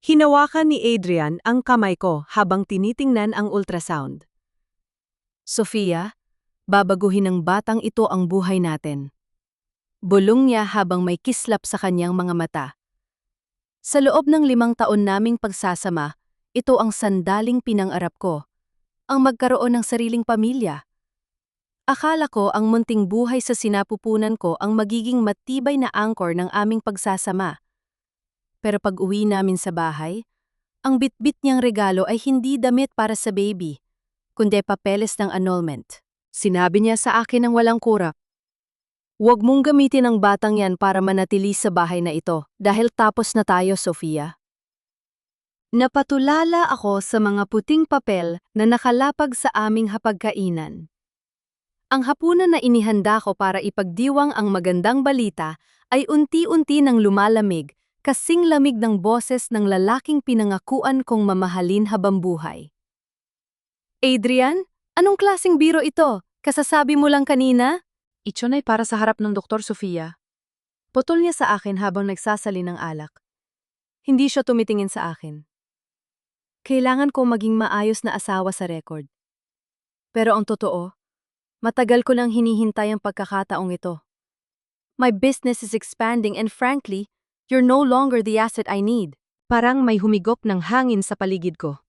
Hinawakan ni Adrian ang kamay ko habang tinitingnan ang ultrasound. Sofia, babaguhin ng batang ito ang buhay natin. Bulong niya habang may kislap sa kanyang mga mata. Sa loob ng 5 taon naming pagsasama, ito ang sandaling pinangarap ko, ang magkaroon ng sariling pamilya. Akala ko ang munting buhay sa sinapupunan ko ang magiging matibay na anchor ng aming pagsasama. Pero pag uwi namin sa bahay, ang bitbit niyang regalo ay hindi damit para sa baby, kundi papeles ng annulment. Sinabi niya sa akin ng walang kurap, "Huwag mong gamitin ang batang yan para manatili sa bahay na ito dahil tapos na tayo, Sofia." Napatulala ako sa mga puting papel na nakalapag sa aming hapagkainan. Ang hapunan na inihanda ko para ipagdiwang ang magandang balita ay unti-unti nang lumalamig, kasing lamig ng boses ng lalaking pinangakuan kong mamahalin habang buhay. "Adrian, anong klaseng biro ito? Kasasabi mo lang kanina?" Iyon ay para sa harap ng Dr. Sofia. Putol niya sa akin habang nagsasali ng alak. Hindi siya tumitingin sa akin. Kailangan ko maging maayos na asawa sa record. Pero ang totoo, matagal ko nang hinihintay ang pagkakataong ito. My business is expanding and frankly, you're no longer the asset I need. Parang may humigop ng hangin sa paligid ko.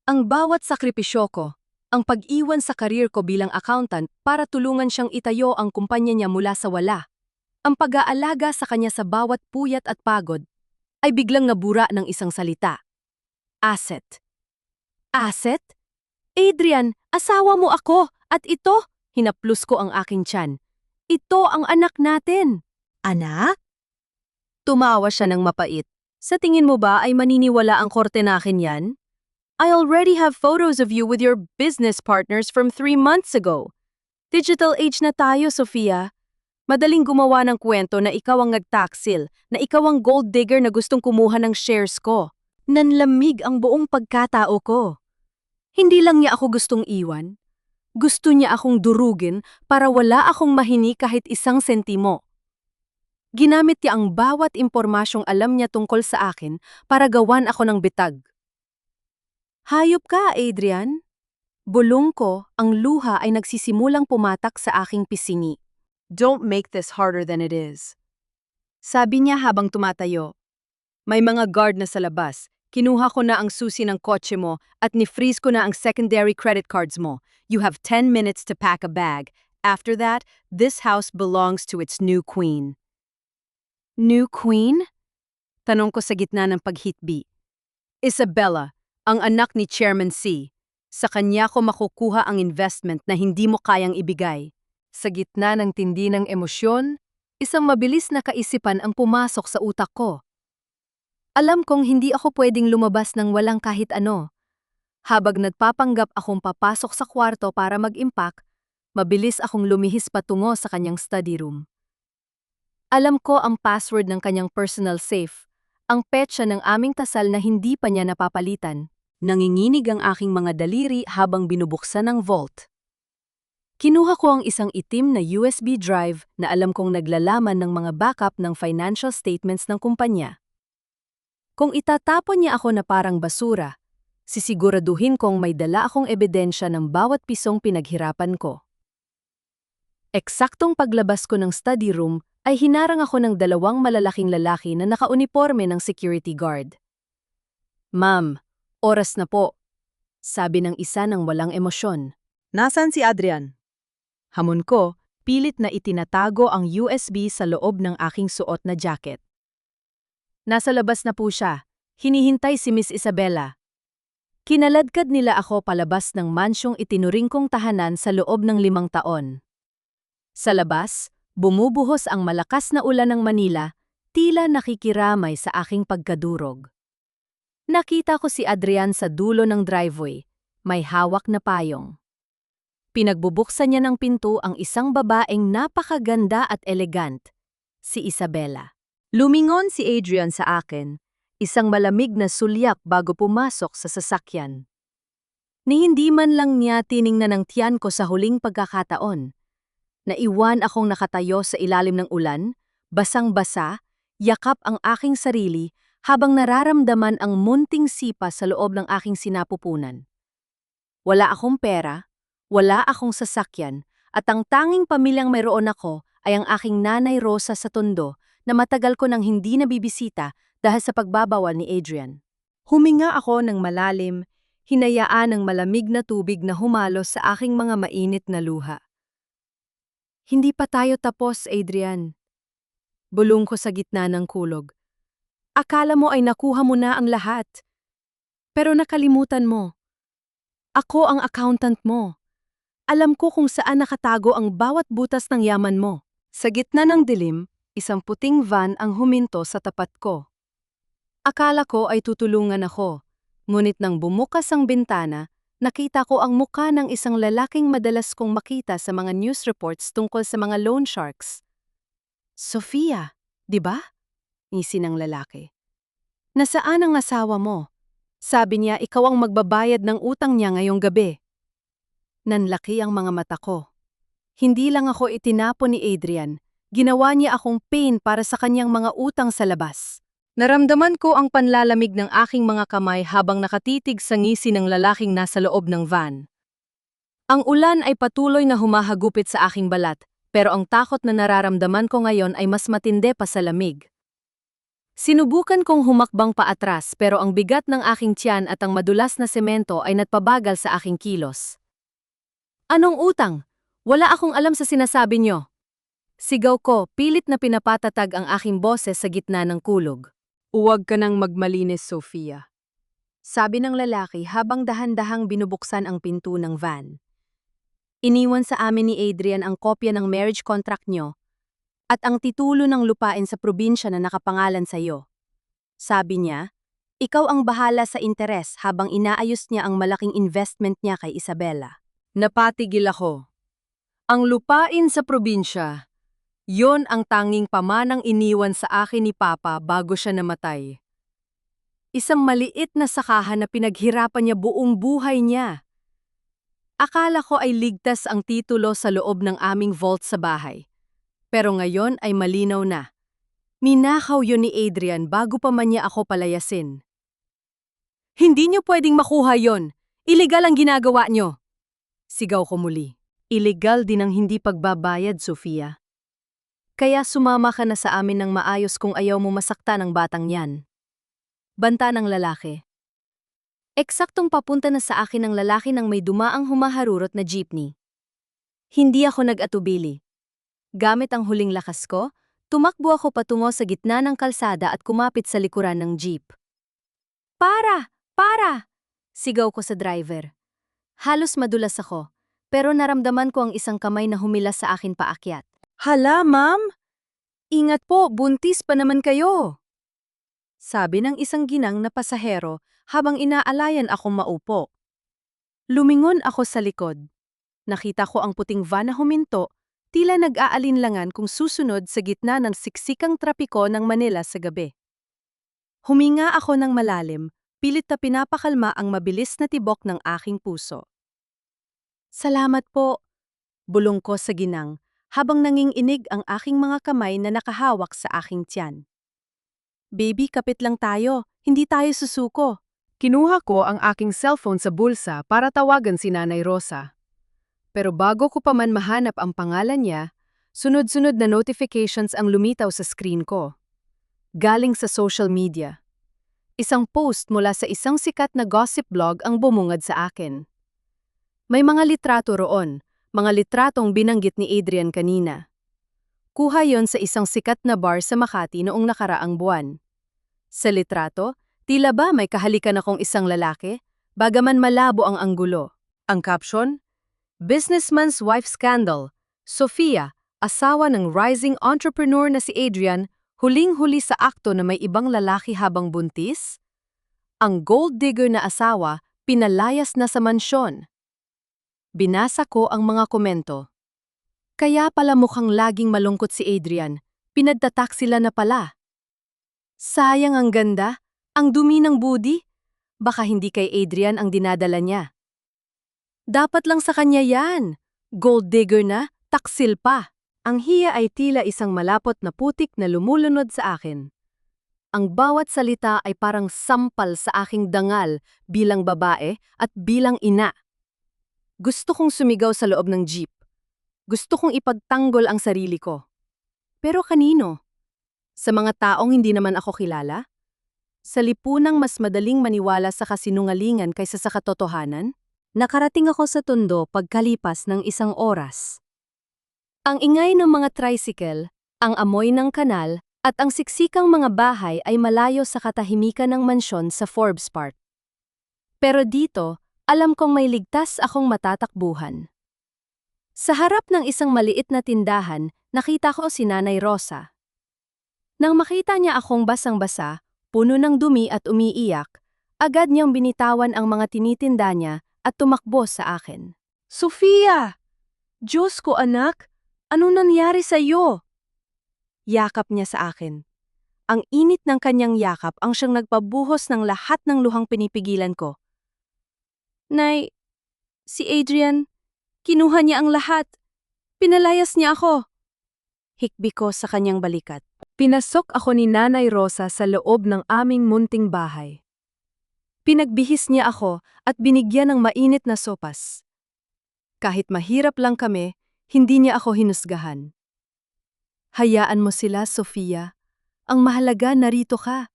Ang bawat sakripisyo ko, ang pag-iwan sa karir ko bilang accountant para tulungan siyang itayo ang kumpanya niya mula sa wala, ang pag-aalaga sa kanya sa bawat puyat at pagod, ay biglang nabura ng isang salita. Asset. Asset? Adrian, asawa mo ako, at ito, hinaplos ko ang aking tiyan. Ito ang anak natin. Anak? Tumawa siya ng mapait. Sa tingin mo ba ay maniniwala ang korte na akin yan? I already have photos of you with your business partners from 3 months ago. Digital age na tayo, Sofia. Madaling gumawa ng kwento na ikaw ang nagtaksil, na ikaw ang gold digger na gustong kumuha ng shares ko. Nanlamig ang buong pagkatao ko. Hindi lang niya ako gustong iwan. Gusto niya akong durugin para wala akong mahini kahit isang sentimo. Ginamit niya ang bawat impormasyong alam niya tungkol sa akin para gawan ako ng bitag. Hayop ka, Adrian. Bulong ko, ang luha ay nagsisimulang pumatak sa aking pisngi. Don't make this harder than it is. Sabi niya habang tumatayo. May mga guard na sa labas. Kinuha ko na ang susi ng kotse mo at ni-freeze ko na ang secondary credit cards mo. You have 10 minutes to pack a bag. After that, this house belongs to its new queen. New queen? Tanong ko sa gitna ng paghitbi. Isabella, ang anak ni Chairman C. Sa kanya ko makukuha ang investment na hindi mo kayang ibigay. Sa gitna ng tindi ng emosyon, isang mabilis na kaisipan ang pumasok sa utak ko. Alam kong hindi ako pwedeng lumabas ng walang kahit ano. Habang nagpapanggap akong papasok sa kwarto para mag-impact, mabilis akong lumihis patungo sa kanyang study room. Alam ko ang password ng kanyang personal safe, ang petsa ng aming tasal na hindi pa niya napapalitan. Nanginginig ang aking mga daliri habang binubuksan ang vault. Kinuha ko ang isang itim na USB drive na alam kong naglalaman ng mga backup ng financial statements ng kumpanya. Kung itatapon niya ako na parang basura, sisiguraduhin kong may dala akong ebidensya ng bawat pisong pinaghirapan ko. Eksaktong paglabas ko ng study room, ay hinarang ako ng 2 malalaking lalaki na nakauniporme ng security guard. "Ma'am, oras na po," sabi ng isa ng walang emosyon. "Nasaan si Adrian?" Hamon ko, pilit na itinatago ang USB sa loob ng aking suot na jacket. "Nasa labas na po siya. Hinihintay si Miss Isabella." Kinaladkad nila ako palabas ng mansyong itinuring kong tahanan sa loob ng 5 taon. Sa labas, bumubuhos ang malakas na ulan ng Manila, tila nakikiramay sa aking pagkadurog. Nakita ko si Adrian sa dulo ng driveway, may hawak na payong. Pinagbubuksan niya ng pinto ang isang babaeng napakaganda at elegant, si Isabella. Lumingon si Adrian sa akin, isang malamig na sulyak bago pumasok sa sasakyan. Ni hindi man lang niya tiningnan ang tiyan ko sa huling pagkakataon. Naiwan akong nakatayo sa ilalim ng ulan, basang-basa, yakap ang aking sarili habang nararamdaman ang munting sipa sa loob ng aking sinapupunan. Wala akong pera, wala akong sasakyan, at ang tanging pamilyang mayroon ako ay ang aking nanay Rosa sa Tondo na matagal ko nang hindi nabibisita dahil sa pagbabawal ni Adrian. Huminga ako ng malalim, hinayaan ng malamig na tubig na humalos sa aking mga mainit na luha. Hindi pa tayo tapos, Adrian. Bulong ko sa gitna ng kulog. Akala mo ay nakuha mo na ang lahat. Pero nakalimutan mo. Ako ang accountant mo. Alam ko kung saan nakatago ang bawat butas ng yaman mo. Sa gitna ng dilim, isang puting van ang huminto sa tapat ko. Akala ko ay tutulungan ako, ngunit nang bumukas ang bintana, nakita ko ang muka ng isang lalaking madalas kong makita sa mga news reports tungkol sa mga loan sharks. Sofia, di ba? Ngisi ng lalaki. Nasaan ang asawa mo? Sabi niya ikaw ang magbabayad ng utang niya ngayong gabi. Nanlaki ang mga mata ko. Hindi lang ako itinapon ni Adrian, ginawa niya akong pain para sa kanyang mga utang sa labas. Naramdaman ko ang panlalamig ng aking mga kamay habang nakatitig sa ngisi ng lalaking nasa loob ng van. Ang ulan ay patuloy na humahagupit sa aking balat, pero ang takot na nararamdaman ko ngayon ay mas matindi pa sa lamig. Sinubukan kong humakbang paatras pero ang bigat ng aking tiyan at ang madulas na semento ay nagpabagal sa aking kilos. Anong utang? Wala akong alam sa sinasabi niyo. Sigaw ko, pilit na pinapatatag ang aking boses sa gitna ng kulog. Huwag ka nang magmalinis, Sofia. Sabi ng lalaki habang dahan-dahang binubuksan ang pinto ng van. Iniwan sa amin ni Adrian ang kopya ng marriage contract niyo at ang titulo ng lupain sa probinsya na nakapangalan sa iyo. Sabi niya, ikaw ang bahala sa interes habang inaayos niya ang malaking investment niya kay Isabella. Napatigil ako. Ang lupain sa probinsya, yon ang tanging pamanang iniwan sa akin ni Papa bago siya namatay. Isang maliit na sakahan na pinaghirapan niya buong buhay niya. Akala ko ay ligtas ang titulo sa loob ng aming vault sa bahay. Pero ngayon ay malinaw na. Ninakaw yun ni Adrian bago pa man niya ako palayasin. Hindi niyo pwedeng makuha yon. Illegal ang ginagawa niyo. Sigaw ko muli. Illegal din ang hindi pagbabayad, Sofia. Kaya sumama ka na sa amin ng maayos kung ayaw mo masaktan ang batang yan. Banta ng lalaki. Eksaktong papunta na sa akin ang lalaki nang may dumaang humaharurot na jeepney. Hindi ako nag-atubili. Gamit ang huling lakas ko, tumakbo ako patungo sa gitna ng kalsada at kumapit sa likuran ng jeep. Para! Para! Sigaw ko sa driver. Halos madulas ako, pero naramdaman ko ang isang kamay na humilas sa akin paakyat. Hala, ma'am? Ingat po, buntis pa naman kayo. Sabi ng isang ginang na pasahero habang inaalayan akong maupo. Lumingon ako sa likod. Nakita ko ang puting van na huminto, tila nag-aalinlangan kung susunod sa gitna ng siksikang trapiko ng Manila sa gabi. Huminga ako ng malalim, pilit na pinapakalma ang mabilis na tibok ng aking puso. Salamat po, bulong ko sa ginang, habang nanginginig ang aking mga kamay na nakahawak sa aking tiyan. Baby, kapit lang tayo, hindi tayo susuko. Kinuha ko ang aking cellphone sa bulsa para tawagan si Nanay Rosa. Pero bago ko pa man mahanap ang pangalan niya, sunod-sunod na notifications ang lumitaw sa screen ko. Galing sa social media. Isang post mula sa isang sikat na gossip blog ang bumungad sa akin. May mga litrato roon, mga litratong binanggit ni Adrian kanina. Kuha yon sa isang sikat na bar sa Makati noong nakaraang buwan. Sa litrato, tila ba may kahalikan akong isang lalaki, bagaman malabo ang anggulo. Ang caption? Businessman's wife scandal. Sofia, asawa ng rising entrepreneur na si Adrian, huling-huli sa akto na may ibang lalaki habang buntis? Ang gold digger na asawa, pinalayas na sa mansyon. Binasa ko ang mga komento. Kaya pala mukhang laging malungkot si Adrian, pinagtatak sila na pala. Sayang ang ganda, ang dumi ng budi. Baka hindi kay Adrian ang dinadala niya. Dapat lang sa kanya yan. Gold digger na, taksil pa. Ang hiya ay tila isang malapot na putik na lumulunod sa akin. Ang bawat salita ay parang sampal sa aking dangal bilang babae at bilang ina. Gusto kong sumigaw sa loob ng jeep. Gusto kong ipagtanggol ang sarili ko. Pero kanino? Sa mga taong hindi naman ako kilala? Sa lipunang mas madaling maniwala sa kasinungalingan kaysa sa katotohanan? Nakarating ako sa Tondo pagkalipas ng 1 oras. Ang ingay ng mga tricycle, ang amoy ng kanal, at ang siksikang mga bahay ay malayo sa katahimikan ng mansyon sa Forbes Park. Pero dito, alam kong may ligtas akong matatakbuhan. Sa harap ng isang maliit na tindahan, nakita ko si Nanay Rosa. Nang makita niya akong basang-basa, puno ng dumi at umiiyak, agad niyang binitawan ang mga tinitinda niya at tumakbo sa akin. "Sofia! Diyos ko anak! Anong nangyari sa iyo?" Yakap niya sa akin. Ang init ng kanyang yakap ang siyang nagpabuhos ng lahat ng luhang pinipigilan ko. "Nay, si Adrian, kinuha niya ang lahat. Pinalayas niya ako." Hikbi ko sa kanyang balikat. Pinasok ako ni Nanay Rosa sa loob ng aming munting bahay. Pinagbihis niya ako at binigyan ng mainit na sopas. Kahit mahirap lang kami, hindi niya ako hinusgahan. "Hayaan mo sila, Sofia. Ang mahalaga narito ka.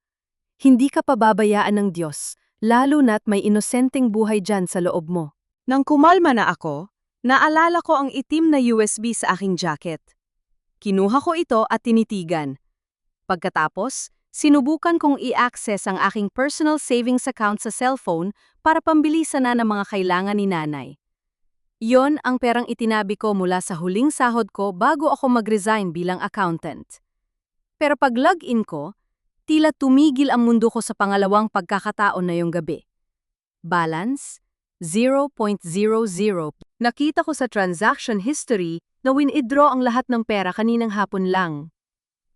Hindi ka pababayaan ng Diyos, lalo na't may inosenteng buhay dyan sa loob mo." Nang kumalma na ako, naalala ko ang itim na USB sa aking jacket. Kinuha ko ito at tinitigan. Pagkatapos, sinubukan kong i-access ang aking personal savings account sa cellphone para pambilisan na ng mga kailangan ni nanay. Yon ang perang itinabi ko mula sa huling sahod ko bago ako mag-resign bilang accountant. Pero pag log-in ko, tila tumigil ang mundo ko sa pangalawang pagkakataon na yung gabi. Balance, 0.00. Nakita ko sa transaction history na win-withdraw ang lahat ng pera kaninang hapon lang.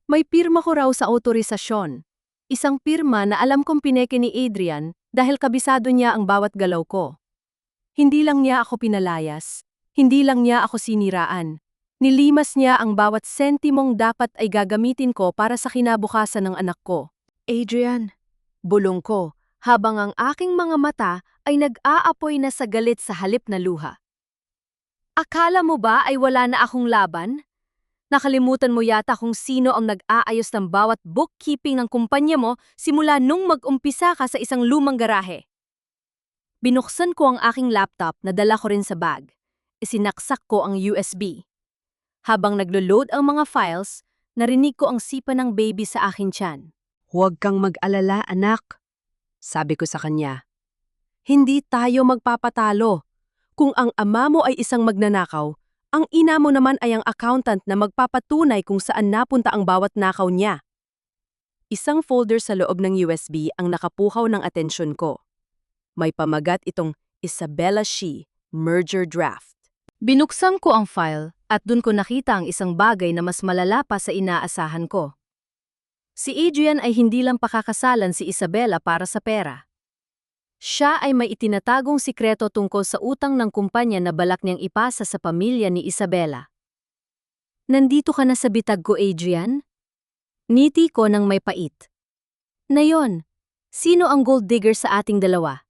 May pirma ko raw sa autorisasyon. Isang pirma na alam kong pineke ni Adrian dahil kabisado niya ang bawat galaw ko. Hindi lang niya ako pinalayas, hindi lang niya ako siniraan. Nilimas niya ang bawat sentimong dapat ay gagamitin ko para sa kinabukasan ng anak ko. "Adrian," bulong ko, habang ang aking mga mata ay nag-aapoy na sa galit sa halip na luha. "Akala mo ba ay wala na akong laban? Nakalimutan mo yata kung sino ang nag-aayos ng bawat bookkeeping ng kumpanya mo simula nung mag-umpisa ka sa isang lumang garahe." Binuksan ko ang aking laptop na dala ko rin sa bag. Isinaksak ko ang USB. Habang naglo-load ang mga files, narinig ko ang sipa ng baby sa aking tiyan. "Huwag kang mag-alala, anak," sabi ko sa kanya. "Hindi tayo magpapatalo. Kung ang ama mo ay isang magnanakaw, ang ina mo naman ay ang accountant na magpapatunay kung saan napunta ang bawat nakaw niya." Isang folder sa loob ng USB ang nakapukaw ng atensyon ko. May pamagat itong Isabella Shi, Merger Draft. Binuksan ko ang file at dun ko nakita ang isang bagay na mas malala pa sa inaasahan ko. Si Adrian ay hindi lang pakakasalan si Isabella para sa pera. Siya ay may itinatagong sikreto tungkol sa utang ng kumpanya na balak niyang ipasa sa pamilya ni Isabella. "Nandito ka na sa bitag ko, Adrian?" Ngiti ko ng may pait. "Nayon, sino ang gold digger sa ating dalawa?"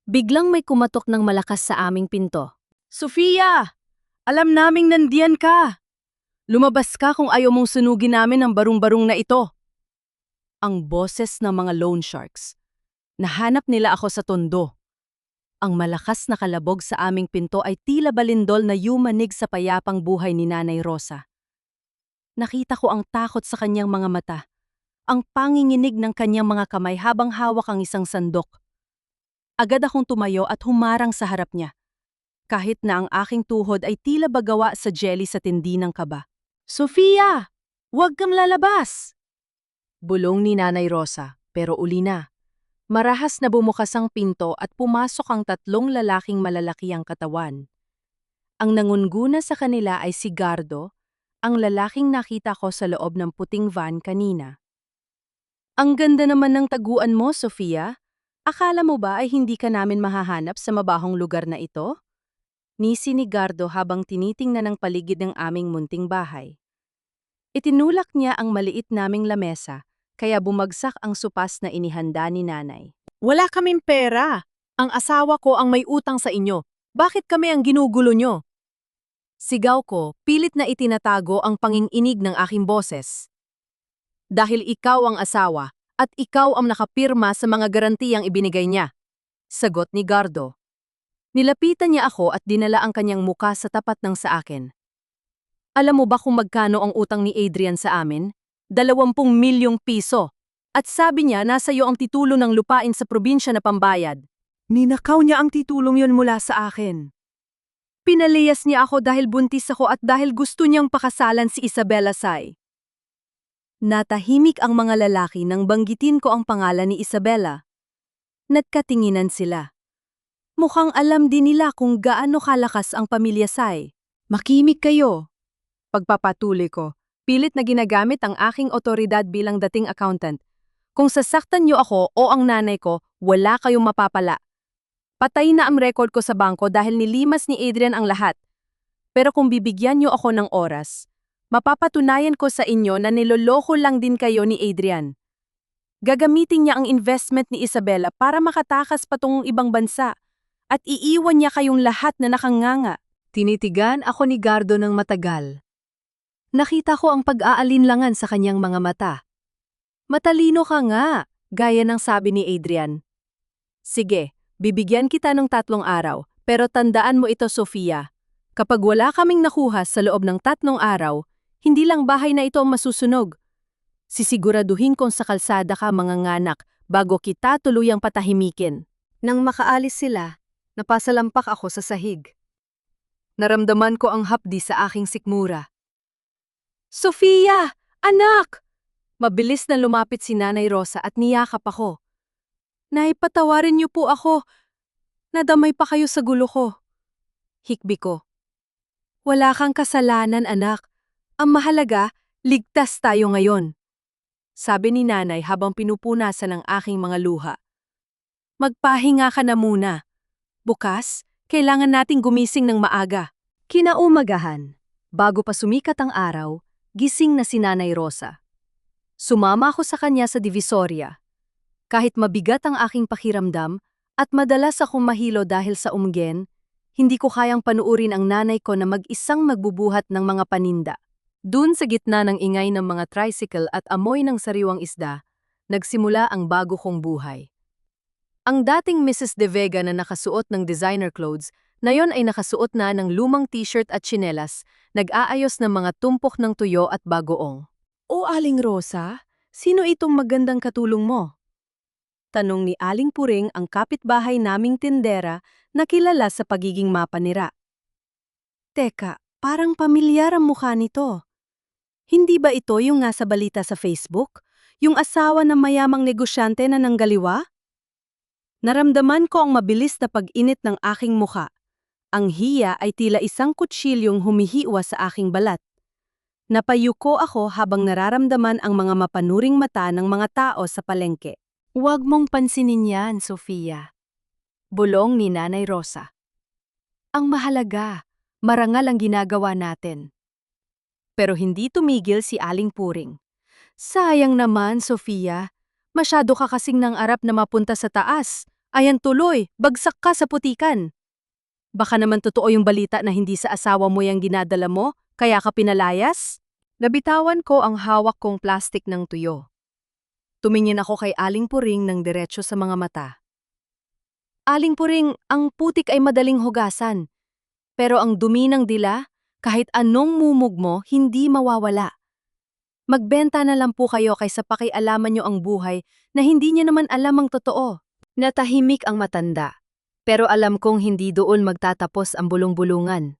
Biglang may kumatok ng malakas sa aming pinto. "Sofia! Alam naming nandiyan ka! Lumabas ka kung ayaw mong sunugin namin ang barong-barong na ito." Ang boses ng mga loan sharks. Nahanap nila ako sa Tondo. Ang malakas na kalabog sa aming pinto ay tila balindol na yumanig sa payapang buhay ni Nanay Rosa. Nakita ko ang takot sa kanyang mga mata, ang panginginig ng kanyang mga kamay habang hawak ang isang sandok. Agad akong tumayo at humarang sa harap niya, kahit na ang aking tuhod ay tila bagawa sa jelly sa tindi ng kaba. "Sofia! Huwag kang lalabas!" Bulong ni Nanay Rosa, pero uli na. Marahas na bumukas ang pinto at pumasok ang 3 lalaking malalaki ang katawan. Ang nangunguna sa kanila ay si Gardo, ang lalaking nakita ko sa loob ng puting van kanina. "Ang ganda naman ng taguan mo, Sofia. Akala mo ba ay hindi ka namin mahahanap sa mabahong lugar na ito?" Nisi ni Gardo habang tinitingnan ang paligid ng aming munting bahay. Itinulak niya ang maliit naming lamesa kaya bumagsak ang supas na inihanda ni nanay. Wala kaming pera. Ang asawa ko ang may utang sa inyo. Bakit kami ang ginugulo nyo? Sigaw ko, pilit na itinatago ang panginginig ng aking boses. Dahil ikaw ang asawa, at ikaw ang nakapirma sa mga garantiyang ibinigay niya. Sagot ni Gardo. Nilapitan niya ako at dinala ang kanyang muka sa tapat ng sa akin. Alam mo ba kung magkano ang utang ni Adrian sa amin? 20 milyong piso. At sabi niya nasa iyo ang titulo ng lupain sa probinsya na pambayad. Ninakaw niya ang titulong yon mula sa akin. Pinaliyas niya ako dahil buntis ako at dahil gusto niyang pakasalan si Isabela Sai. Natahimik ang mga lalaki nang banggitin ko ang pangalan ni Isabela. Nagkatinginan sila. Mukhang alam din nila kung gaano kalakas ang pamilya Sai. Makimik kayo. Pagpapatuloy ko, pilit na ginagamit ang aking otoridad bilang dating accountant. Kung sasaktan niyo ako o ang nanay ko, wala kayong mapapala. Patay na ang record ko sa bangko dahil nilimas ni Adrian ang lahat. Pero kung bibigyan niyo ako ng oras, mapapatunayan ko sa inyo na niloloko lang din kayo ni Adrian. Gagamitin niya ang investment ni Isabela para makatakas patungong ibang bansa at iiwan niya kayong lahat na nakanganga. Tinitigan ako ni Gardo ng matagal. Nakita ko ang pag-aalinlangan sa kanyang mga mata. Matalino ka nga, gaya ng sabi ni Adrian. Sige. Bibigyan kita ng 3 araw, pero tandaan mo ito, Sofia. Kapag wala kaming nakuha sa loob ng 3 araw, hindi lang bahay na ito ang masusunog. Sisiguraduhin kong sa kalsada ka manganganak bago kita tuluyang patahimikin. Nang makaalis sila, napasalampak ako sa sahig. Naramdaman ko ang hapdi sa aking sikmura. Sofia! Anak! Mabilis na lumapit si Nanay Rosa at niyakap ako. Nay, patawarin niyo po ako. Nadamay pa kayo sa gulo ko. Hikbi ko. Wala kang kasalanan, anak. Ang mahalaga, ligtas tayo ngayon. Sabi ni nanay habang pinupunasan ang aking mga luha. Magpahinga ka na muna. Bukas, kailangan nating gumising ng maaga. Kinaumagahan, bago pa sumikat ang araw, gising na si Nanay Rosa. Sumama ako sa kanya sa Divisoria. Kahit mabigat ang aking pakiramdam at madalas akong mahilo dahil sa umgen, hindi ko kayang panuurin ang nanay ko na mag-isang magbubuhat ng mga paninda. Dun sa gitna ng ingay ng mga tricycle at amoy ng sariwang isda, nagsimula ang bago kong buhay. Ang dating Mrs. De Vega na nakasuot ng designer clothes, ngayon ay nakasuot na ng lumang t-shirt at tsinelas, nag-aayos ng mga tumpok ng tuyo at bagoong. O Aling Rosa, sino itong magandang katulong mo? Tanong ni Aling Puring ang kapitbahay naming tindera na kilala sa pagiging mapanira. Teka, parang pamilyar ang mukha nito. Hindi ba ito yung nga sa balita sa Facebook? Yung asawa ng mayamang negosyante na nanggaliwa? Naramdaman ko ang mabilis na pag-init ng aking mukha. Ang hiya ay tila isang kutsilyong humihiwa sa aking balat. Napayuko ako habang nararamdaman ang mga mapanuring mata ng mga tao sa palengke. Huwag mong pansinin yan, Sofia. Bulong ni Nanay Rosa. Ang mahalaga, marangal ang ginagawa natin. Pero hindi tumigil si Aling Puring. Sayang naman, Sofia. Masyado ka kasing nang arap na mapunta sa taas. Ayan tuloy, bagsak ka sa putikan. Baka naman totoo yung balita na hindi sa asawa mo yung ginadala mo, kaya ka pinalayas? Nabitawan ko ang hawak kong plastik ng tuyo. Tumingin ako kay Aling Puring ng diretso sa mga mata. Aling Puring, ang putik ay madaling hugasan. Pero ang dumi ng dila, kahit anong mumog mo, hindi mawawala. Magbenta na lang po kayo kaysa pakialaman nyo ang buhay na hindi nyo naman alam ang totoo. Natahimik ang matanda, pero alam kong hindi doon magtatapos ang bulong-bulungan.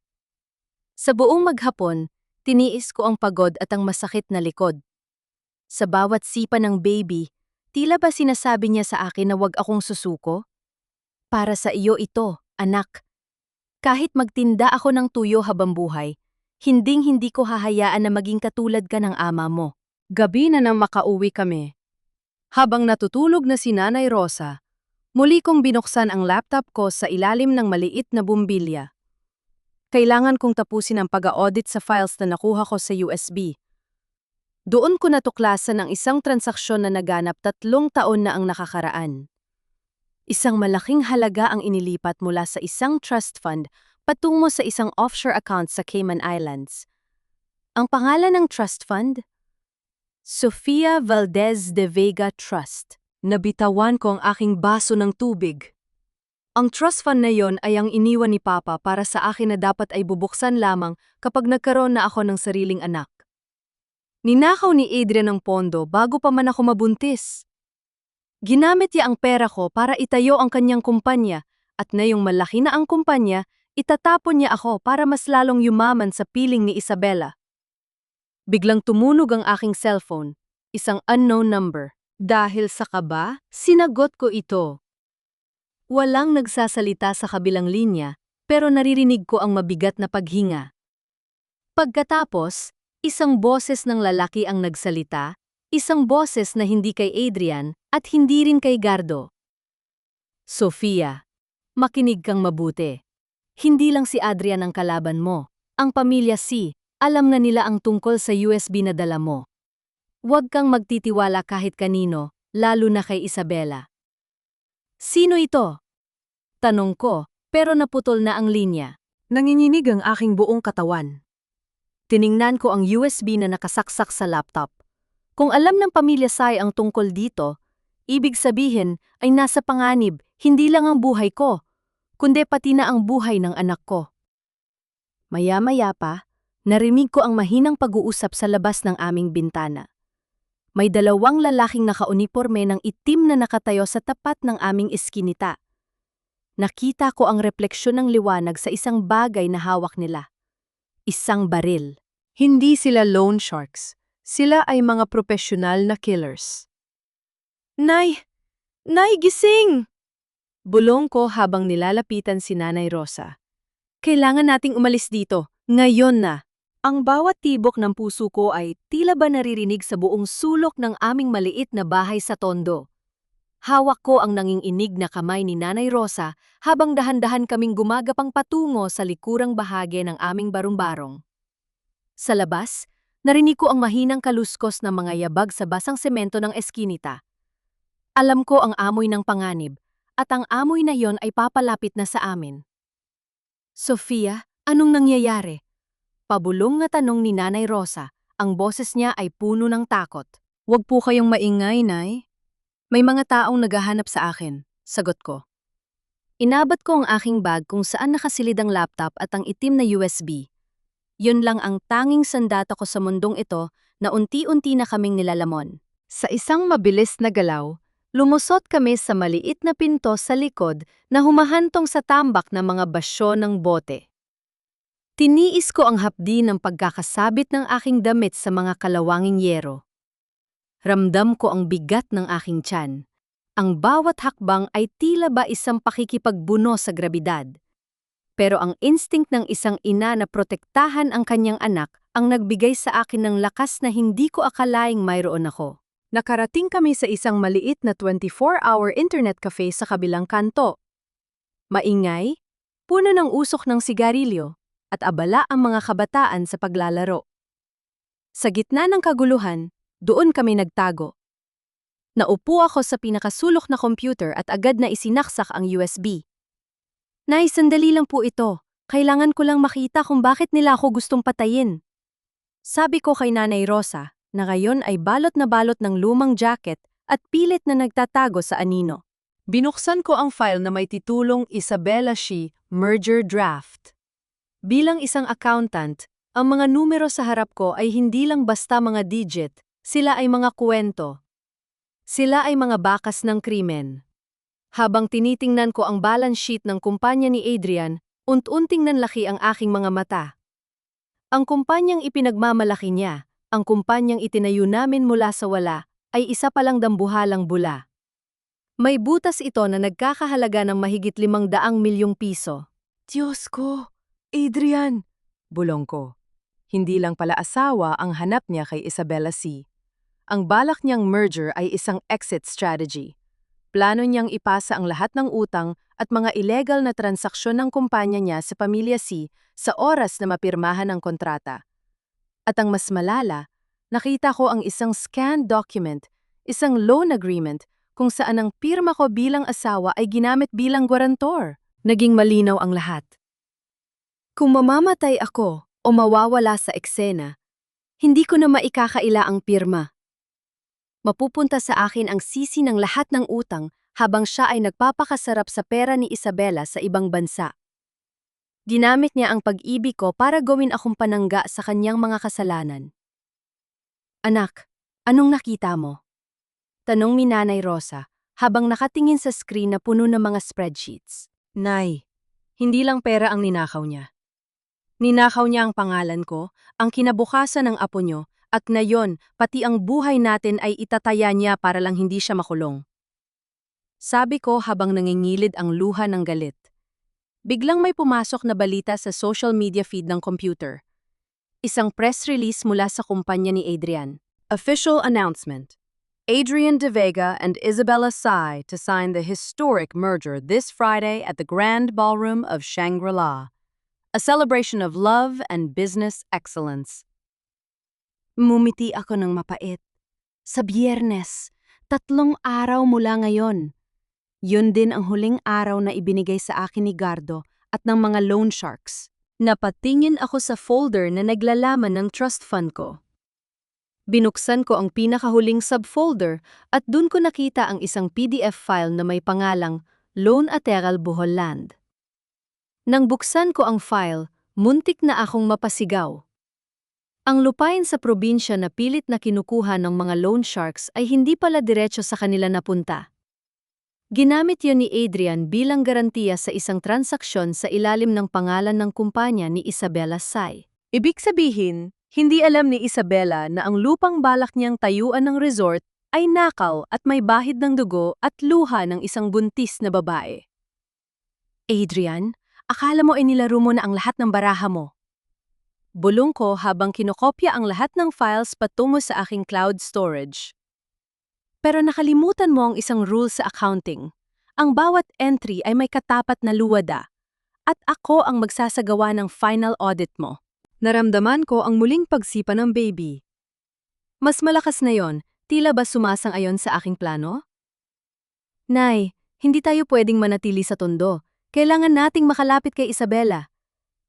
Sa buong maghapon, tiniis ko ang pagod at ang masakit na likod. Sa bawat sipa ng baby, tila ba sinasabi niya sa akin na wag akong susuko? Para sa iyo ito, anak. Kahit magtinda ako ng tuyo habang buhay, hinding-hindi ko hahayaan na maging katulad ka ng ama mo. Gabi na nang makauwi kami. Habang natutulog na si Nanay Rosa, muli kong binuksan ang laptop ko sa ilalim ng maliit na bumbilya. Kailangan kong tapusin ang pag-audit sa files na nakuha ko sa USB. Doon ko natuklasan ang isang transaksyon na naganap 3 taon na ang nakakaraan. Isang malaking halaga ang inilipat mula sa isang trust fund patungo sa isang offshore account sa Cayman Islands. Ang pangalan ng trust fund? Sofia Valdez de Vega Trust. Nabitawan ko ang aking baso ng tubig. Ang trust fund na yon ay ang iniwan ni Papa para sa akin na dapat ay bubuksan lamang kapag nagkaroon na ako ng sariling anak. Ninakaw ni Adrian ang pondo bago pa man ako mabuntis. Ginamit niya ang pera ko para itayo ang kanyang kumpanya at ngayong malaki na ang kumpanya, itatapon niya ako para mas lalong yumaman sa piling ni Isabela. Biglang tumunog ang aking cellphone, isang unknown number. Dahil sa kaba, sinagot ko ito. Walang nagsasalita sa kabilang linya, pero naririnig ko ang mabigat na paghinga. Pagkatapos, isang boses ng lalaki ang nagsalita, isang boses na hindi kay Adrian at hindi rin kay Gardo. Sofia, makinig kang mabuti. Hindi lang si Adrian ang kalaban mo. Ang pamilya C, alam na nila ang tungkol sa USB na dala mo. Huwag kang magtitiwala kahit kanino, lalo na kay Isabela. Sino ito? Tanong ko, pero naputol na ang linya. Nanginginig ang aking buong katawan. Tiningnan ko ang USB na nakasaksak sa laptop. Kung alam ng pamilya Sai ang tungkol dito, ibig sabihin ay nasa panganib hindi lang ang buhay ko, kundi pati na ang buhay ng anak ko. Maya-maya pa, narinig ko ang mahinang pag-uusap sa labas ng aming bintana. May 2 lalaking nakauniporme ng itim na nakatayo sa tapat ng aming iskinita. Nakita ko ang refleksyon ng liwanag sa isang bagay na hawak nila. Isang baril. Hindi sila loan sharks. Sila ay mga profesional na killers. Nay! Nay, gising! Bulong ko habang nilalapitan si Nanay Rosa. Kailangan nating umalis dito. Ngayon na! Ang bawat tibok ng puso ko ay tila ba naririnig sa buong sulok ng aming maliit na bahay sa Tondo. Hawak ko ang nanginginig na kamay ni Nanay Rosa habang dahan-dahan kaming gumagapang patungo sa likurang bahagi ng aming barong-barong. Sa labas, narinig ko ang mahinang kaluskos ng mga yabag sa basang semento ng eskinita. Alam ko ang amoy ng panganib, at ang amoy na yon ay papalapit na sa amin. Sofia, anong nangyayari? Pabulong na tanong ni Nanay Rosa, ang boses niya ay puno ng takot. Huwag po kayong maingay, Nay. May mga taong naghahanap sa akin, sagot ko. Inabot ko ang aking bag kung saan nakasilid ang laptop at ang itim na USB. Yun lang ang tanging sandata ko sa mundong ito na unti-unti na kaming nilalamon. Sa isang mabilis na galaw, lumusot kami sa maliit na pinto sa likod na humahantong sa tambak ng mga basyo ng bote. Tiniis ko ang hapdi ng pagkakasabit ng aking damit sa mga kalawanging yero. Ramdam ko ang bigat ng aking tiyan. Ang bawat hakbang ay tila ba isang pakikipagbuno sa grabidad. Pero ang instinct ng isang ina na protektahan ang kanyang anak ang nagbigay sa akin ng lakas na hindi ko akalaing mayroon ako. Nakarating kami sa isang maliit na 24-hour internet cafe sa kabilang kanto. Maingay, puno ng usok ng sigarilyo, at abala ang mga kabataan sa paglalaro. Sa gitna ng kaguluhan, doon kami nagtago. Naupo ako sa pinakasulok na computer at agad na isinaksak ang USB. Nay, sandali lang po ito. Kailangan ko lang makita kung bakit nila ako gustong patayin. Sabi ko kay Nanay Rosa, na ngayon ay balot na balot ng lumang jacket at pilit na nagtatago sa anino. Binuksan ko ang file na may titulong Isabela Shi Merger Draft. Bilang isang accountant, ang mga numero sa harap ko ay hindi lang basta mga digit, sila ay mga kwento. Sila ay mga bakas ng krimen. Habang tinitingnan ko ang balance sheet ng kumpanya ni Adrian, unti-unting nanlaki ang aking mga mata. Ang kumpanyang ipinagmamalaki niya, ang kumpanyang itinayo namin mula sa wala, ay isa palang dambuhalang bula. May butas ito na nagkakahalaga ng mahigit 500 milyong piso. Diyos ko, Adrian! Bulong ko. Hindi lang pala asawa ang hanap niya kay Isabela C. Ang balak niyang merger ay isang exit strategy. Plano niyang ipasa ang lahat ng utang at mga illegal na transaksyon ng kumpanya niya sa pamilya C sa oras na mapirmahan ang kontrata. At ang mas malala, Nakita ko ang isang scanned document, isang loan agreement, kung saan ang pirma ko bilang asawa ay ginamit bilang guarantor. Naging malinaw ang lahat. Kung mamamatay ako o mawawala sa eksena, hindi ko na maikakaila ang pirma. Mapupunta sa akin ang sisi ng lahat ng utang habang siya ay nagpapakasarap sa pera ni Isabela sa ibang bansa. Ginamit niya ang pag-ibig ko para gawin akong panangga sa kanyang mga kasalanan. Anak, anong nakita mo? Tanong ni Nanay Rosa habang nakatingin sa screen na puno ng mga spreadsheets. Nay, hindi lang pera ang ninakaw niya. Ninakaw niya ang pangalan ko, ang kinabukasan ng apo niyo, at ngayon, pati ang buhay natin ay itataya niya para lang hindi siya makulong. Sabi ko habang nangingilid ang luha ng galit. Biglang may pumasok na balita sa social media feed ng computer. Isang press release mula sa kumpanya ni Adrian. Official announcement. Adrian De Vega and Isabella Tsai to sign the historic merger this Friday at the Grand Ballroom of Shangri-La. A celebration of love and business excellence. Mumiti ako ng mapait. Sa Biyernes, 3 araw mula ngayon. Yun din ang huling araw na ibinigay sa akin ni Gardo at ng mga loan sharks. Napatingin ako sa folder na naglalaman ng trust fund ko. Binuksan ko ang pinakahuling subfolder at dun ko nakita ang isang PDF file na may pangalang Loan Ateral Bohol Land. Nang buksan ko ang file, muntik na akong mapasigaw. Ang lupain sa probinsya na pilit na kinukuha ng mga loan sharks ay hindi pala diretso sa kanila napunta. Ginamit yun ni Adrian bilang garantiya sa isang transaksyon sa ilalim ng pangalan ng kumpanya ni Isabela Tsai. Ibig sabihin, hindi alam ni Isabela na ang lupang balak niyang tayuan ng resort ay nakaw at may bahid ng dugo at luha ng isang buntis na babae. Adrian, akala mo ay nilaro mo na ang lahat ng baraha mo. Bulong ko habang kinokopya ang lahat ng files patungo sa aking cloud storage. Pero nakalimutan mo ang isang rule sa accounting. Ang bawat entry ay may katapat na luwada. At ako ang magsasagawa ng final audit mo. Naramdaman ko ang muling pagsipa ng baby. Mas malakas na yon, tila ba sumasang-ayon sa aking plano? Nay, hindi tayo pwedeng manatili sa tondo. Kailangan nating makalapit kay Isabela.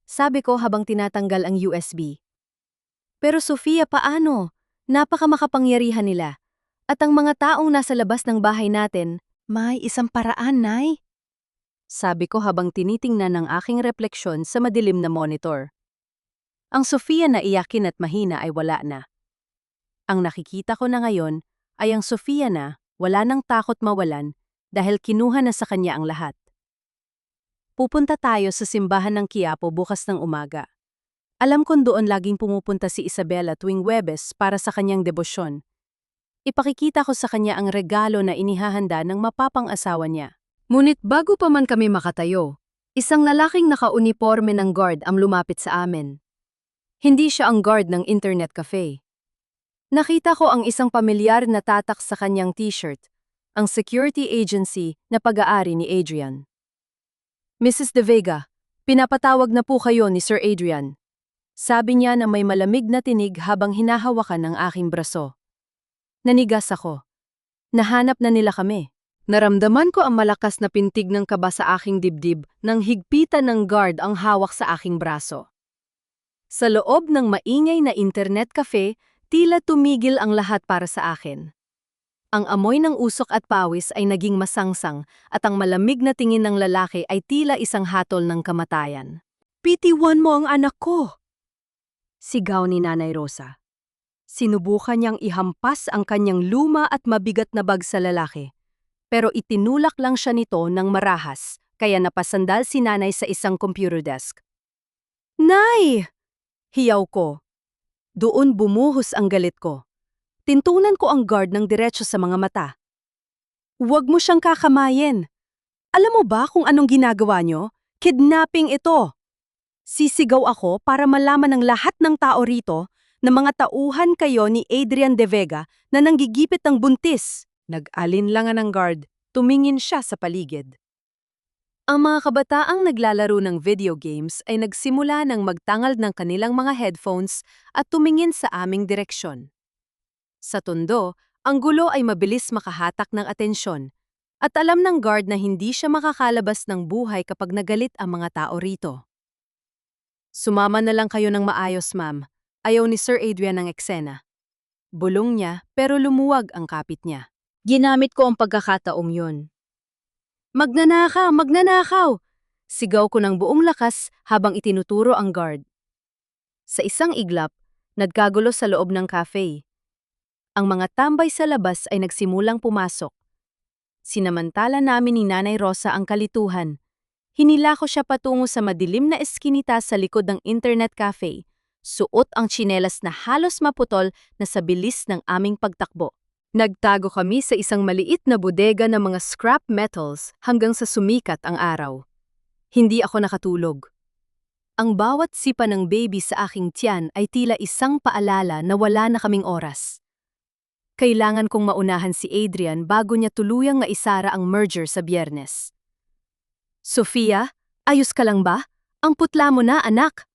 Sabi ko habang tinatanggal ang USB. Pero Sofia, paano? Napaka makapangyarihan nila. At ang mga taong nasa labas ng bahay natin, may isang paraan, Nay. Sabi ko habang tinitingnan ang aking refleksyon sa madilim na monitor. Ang Sofia na iyakin at mahina ay wala na. Ang nakikita ko na ngayon ay ang Sofia na wala nang takot mawalan dahil kinuha na sa kanya ang lahat. Pupunta tayo sa simbahan ng Quiapo bukas ng umaga. Alam kong doon laging pumupunta si Isabela tuwing Huwebes para sa kanyang debosyon. Ipakikita ko sa kanya ang regalo na inihahanda ng mapapang-asawa niya. Ngunit bago pa man kami makatayo, isang lalaking naka-uniforme ng guard ang lumapit sa amin. Hindi siya ang guard ng internet cafe. Nakita ko ang isang pamilyar na tatak sa kanyang t-shirt, ang security agency na pag-aari ni Adrian. Mrs. De Vega, pinapatawag na po kayo ni Sir Adrian. Sabi niya na may malamig na tinig habang hinahawakan ng aking braso. Nanigas ako. Nahanap na nila kami. Naramdaman ko ang malakas na pintig ng kaba sa aking dibdib nang higpitan ng guard ang hawak sa aking braso. Sa loob ng maingay na internet cafe, tila tumigil ang lahat para sa akin. Ang amoy ng usok at pawis ay naging masangsang at ang malamig na tingin ng lalaki ay tila isang hatol ng kamatayan. Pitiwan mo ang anak ko! Sigaw ni Nanay Rosa. Sinubukan niyang ihampas ang kanyang luma at mabigat na bag sa lalaki. Pero itinulak lang siya nito ng marahas, kaya napasandal si Nanay sa isang computer desk. Nay! Hiyaw ko. Doon bumuhos ang galit ko. Tintunan ko ang guard ng diretso sa mga mata. Huwag mo siyang kakamayin. Alam mo ba kung anong ginagawa niyo? Kidnapping ito. Sisigaw ako para malaman ng lahat ng tao rito na mga tauhan kayo ni Adrian De Vega na nanggigipit ng buntis. Nag-alinlangan ng guard, tumingin siya sa paligid. Ang mga kabataang naglalaro ng video games ay nagsimula ng magtangal ng kanilang mga headphones at tumingin sa aming direksyon. Sa tondo, ang gulo ay mabilis makahatak ng atensyon. At alam ng guard na hindi siya makakalabas ng buhay kapag nagalit ang mga tao rito. Sumama na lang kayo ng maayos, ma'am. Ayaw ni Sir Adrian ng eksena. Bulong niya pero lumuwag ang kapit niya. Ginamit ko ang pagkakataong yun. Magnanakaw! Magnanakaw! Sigaw ko ng buong lakas habang itinuturo ang guard. Sa isang iglap, nagkagulo sa loob ng cafe. Ang mga tambay sa labas ay nagsimulang pumasok. Sinamantala namin ni Nanay Rosa ang kalituhan. Hinila ko siya patungo sa madilim na eskinita sa likod ng internet cafe. Suot ang tsinelas na halos maputol na sa bilis ng aming pagtakbo. Nagtago kami sa isang maliit na bodega ng mga scrap metals hanggang sa sumikat ang araw. Hindi ako nakatulog. Ang bawat sipa ng baby sa aking tiyan ay tila isang paalala na wala na kaming oras. Kailangan kong maunahan si Adrian bago niya tuluyang maisara ang merger sa Biyernes. Sofia, ayos ka lang ba? Ang putla mo na, anak!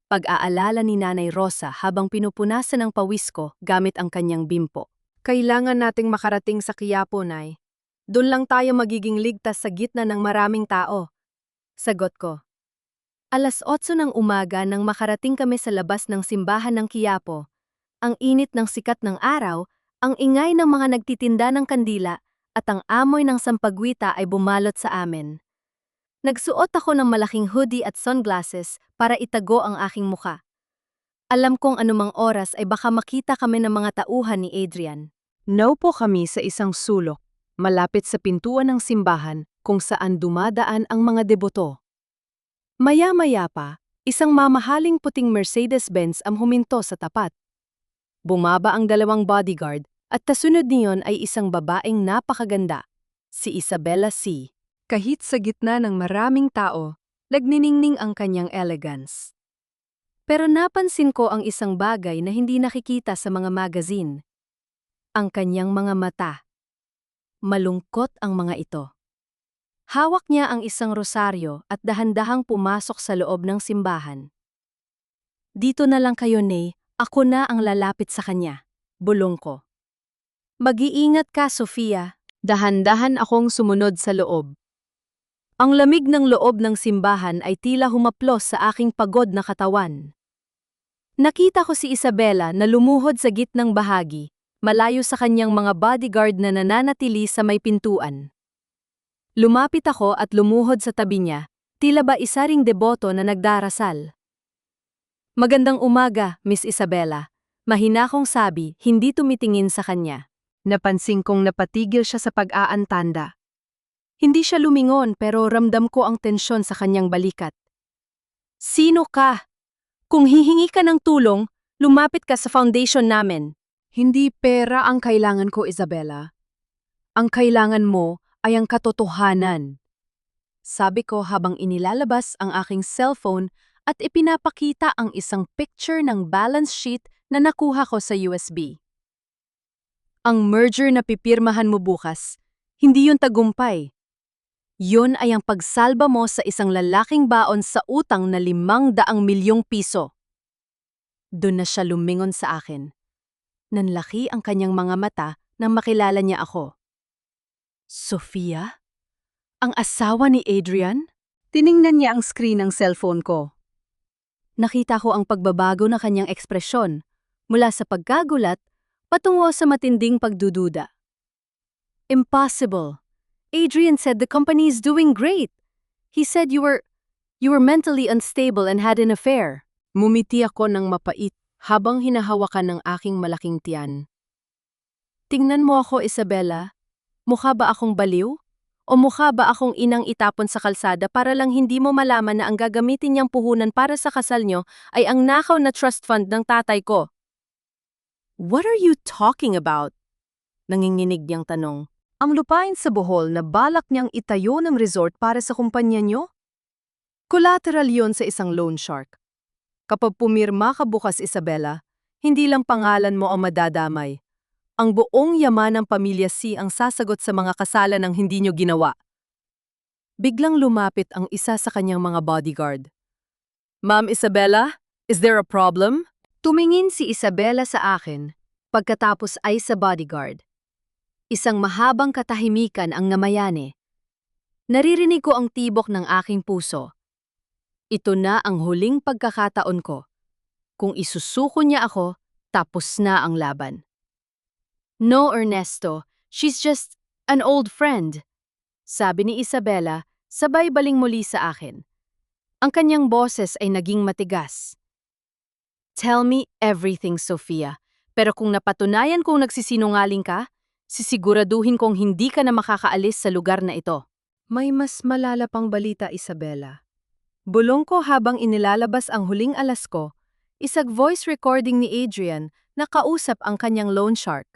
Pag-aalala ni Nanay Rosa habang pinupunasan ng pawis ko gamit ang kanyang bimpo. Kailangan nating makarating sa Quiapo, Nay. Doon lang tayo magiging ligtas sa gitna ng maraming tao. Sagot ko. 8:00 ng umaga nang makarating kami sa labas ng simbahan ng Quiapo. Ang init ng sikat ng araw, ang ingay ng mga nagtitinda ng kandila, at ang amoy ng sampagwita ay bumalot sa amin. Nagsuot ako ng malaking hoodie at sunglasses para itago ang aking muka. Alam kong anumang oras ay baka makita kami ng mga tauhan ni Adrian. Naupo kami sa isang sulok, malapit sa pintuan ng simbahan kung saan dumadaan ang mga deboto. Maya-maya pa, isang mamahaling puting Mercedes-Benz ang huminto sa tapat. Bumaba ang 2 bodyguard at kasunod niyon ay isang babaeng napakaganda, si Isabella C. Kahit sa gitna ng maraming tao, nagniningning ang kanyang elegance. Pero napansin ko ang isang bagay na hindi nakikita sa mga magazine. Ang kanyang mga mata. Malungkot ang mga ito. Hawak niya ang isang rosaryo at dahan-dahang pumasok sa loob ng simbahan. Dito na lang kayo, Nay. Ako na ang lalapit sa kanya. Bulong ko. Mag-iingat ka, Sofia. Dahan-dahan akong sumunod sa loob. Ang lamig ng loob ng simbahan ay tila humaplos sa aking pagod na katawan. Nakita ko si Isabella na lumuhod sa gitnang bahagi, malayo sa kanyang mga bodyguard na nananatili sa may pintuan. Lumapit ako at lumuhod sa tabi niya, tila ba isa ring deboto na nagdarasal. Magandang umaga, Miss Isabella. Mahina kong sabi, hindi tumitingin sa kanya. Napansin kong napatigil siya sa pag-aantanda. Hindi siya lumingon pero ramdam ko ang tensyon sa kanyang balikat. Sino ka? Kung hihingi ka ng tulong, lumapit ka sa foundation namin. Hindi pera ang kailangan ko, Isabella. Ang kailangan mo ay ang katotohanan. Sabi ko habang inilalabas ang aking cellphone at ipinapakita ang isang picture ng balance sheet na nakuha ko sa USB. Ang merger na pipirmahan mo bukas, hindi yun tagumpay. Yun ay ang pagsalba mo sa isang lalaking baon sa utang na 500 milyong piso. Doon na siya lumingon sa akin. Nanlaki ang kanyang mga mata nang makilala niya ako. Sofia? Ang asawa ni Adrian? Tiningnan niya ang screen ng cellphone ko. Nakita ko ang pagbabago ng kanyang ekspresyon, mula sa pagkagulat, patungo sa matinding pagdududa. Impossible. Adrian said the company is doing great. He said you were mentally unstable and had an affair. Mumiti ako ng mapait habang hinahawakan ng aking malaking tiyan. Tingnan mo ako, Isabella. Mukha ba akong baliw? O mukha ba akong inang itapon sa kalsada para lang hindi mo malaman na ang gagamitin niyang puhunan para sa kasal niyo ay ang nakaw na trust fund ng tatay ko? What are you talking about? Nanginginig niyang tanong. Ang lupain sa Bohol na balak niyang itayo ng resort para sa kumpanya niyo? Collateral yon sa isang loan shark. Kapag pumirma ka bukas, Isabella, hindi lang pangalan mo ang madadamay. Ang buong yaman ng pamilya C ang sasagot sa mga kasalan ng hindi nyo ginawa. Biglang lumapit ang isa sa kanyang mga bodyguard. Ma'am Isabella, is there a problem? Tumingin si Isabella sa akin, Pagkatapos ay sa bodyguard. Isang mahabang katahimikan ang namayani. Naririnig ko ang tibok ng aking puso. Ito na ang huling pagkakataon ko. Kung isusuko niya ako, tapos na ang laban. No, Ernesto, she's just an old friend, sabi ni Isabela, sabay baling muli sa akin. Ang kanyang boses ay naging matigas. Tell me everything, Sofia. Pero kung napatunayan kong nagsisinungaling ka, sisiguraduhin kong hindi ka na makakaalis sa lugar na ito. May mas malala pang balita, Isabela. Bulong ko habang inilalabas ang huling alas ko, isang voice recording ni Adrian na kausap ang kanyang loan shark.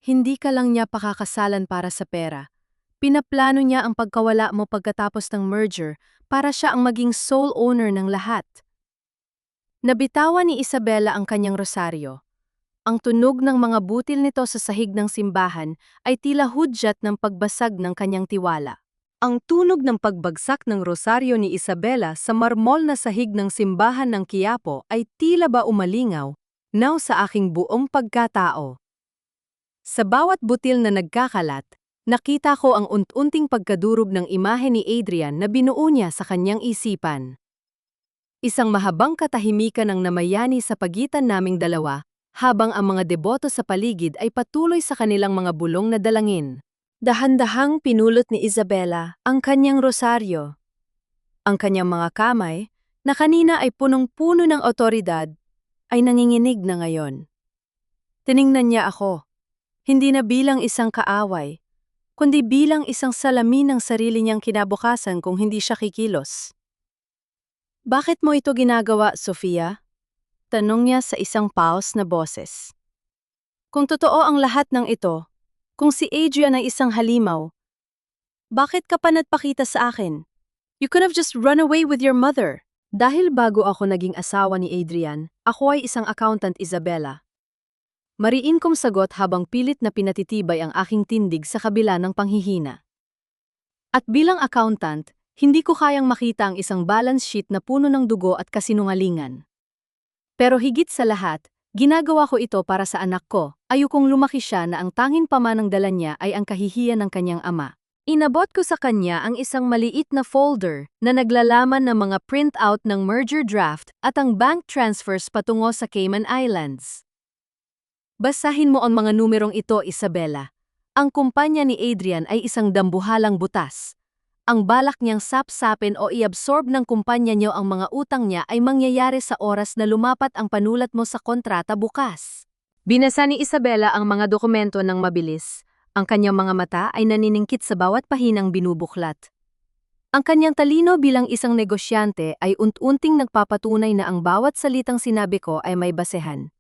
Hindi ka lang niya pakakasalan para sa pera. Pinaplano niya ang pagkawala mo pagkatapos ng merger para siya ang maging sole owner ng lahat. Nabitawan ni Isabela ang kanyang rosaryo. Ang tunog ng mga butil nito sa sahig ng simbahan ay tila hudyat ng pagbasag ng kanyang tiwala. Ang tunog ng pagbagsak ng rosaryo ni Isabela sa marmol na sahig ng simbahan ng Quiapo ay tila ba umalingaw, now sa aking buong pagkatao. Sa bawat butil na nagkakalat, nakita ko ang unti-unting pagkadurog ng imahe ni Adrian na binuo niya sa kanyang isipan. Isang mahabang katahimikan ang namayani sa pagitan naming dalawa, habang ang mga deboto sa paligid ay patuloy sa kanilang mga bulong na dalangin. Dahan-dahang pinulot ni Isabela ang kanyang rosaryo. Ang kanyang mga kamay, na kanina ay punong-puno ng otoridad, ay nanginginig na ngayon. Tiningnan niya ako, hindi na bilang isang kaaway, kundi bilang isang salamin ng sarili niyang kinabukasan kung hindi siya kikilos. Bakit mo ito ginagawa, Sofia? Tanong niya sa isang pause na boses. Kung totoo ang lahat ng ito, kung si Adrian ay isang halimaw, bakit ka pa nagpakita sa akin? You could have just run away with your mother. Dahil bago ako naging asawa ni Adrian, ako ay isang accountant, Isabela. Mariin kong sagot habang pilit na pinatitibay ang aking tindig sa kabila ng panghihina. At bilang accountant, hindi ko kayang makita ang isang balance sheet na puno ng dugo at kasinungalingan. Pero higit sa lahat, ginagawa ko ito para sa anak ko, ayokong lumaki siya na ang tanging pamanang dala niya ay ang kahihiyan ng kanyang ama. Inabot ko sa kanya ang isang maliit na folder na naglalaman ng mga printout ng merger draft at ang bank transfers patungo sa Cayman Islands. Basahin mo ang mga numerong ito, Isabela. Ang kumpanya ni Adrian ay isang dambuhalang butas. Ang balak niyang sapsapin o i-absorb ng kumpanya niyo ang mga utang niya ay mangyayari sa oras na lumapat ang panulat mo sa kontrata bukas. Binasa ni Isabela ang mga dokumento ng mabilis. Ang kanyang mga mata ay naniningkit sa bawat pahinang binubuklat. Ang kanyang talino bilang isang negosyante ay unti-unting nagpapatunay na ang bawat salitang sinabi ko ay may basehan.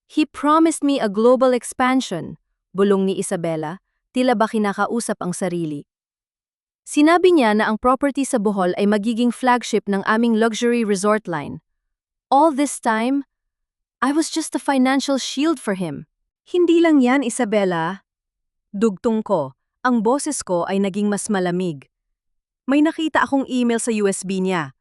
He promised me a global expansion, bulong ni Isabela, tila ba kinakausap ang sarili. Sinabi niya na ang property sa Bohol ay magiging flagship ng aming luxury resort line. All this time, I was just a financial shield for him. Hindi lang yan, Isabela. Dugtong ko, ang boses ko ay naging mas malamig. May nakita akong email sa USB niya.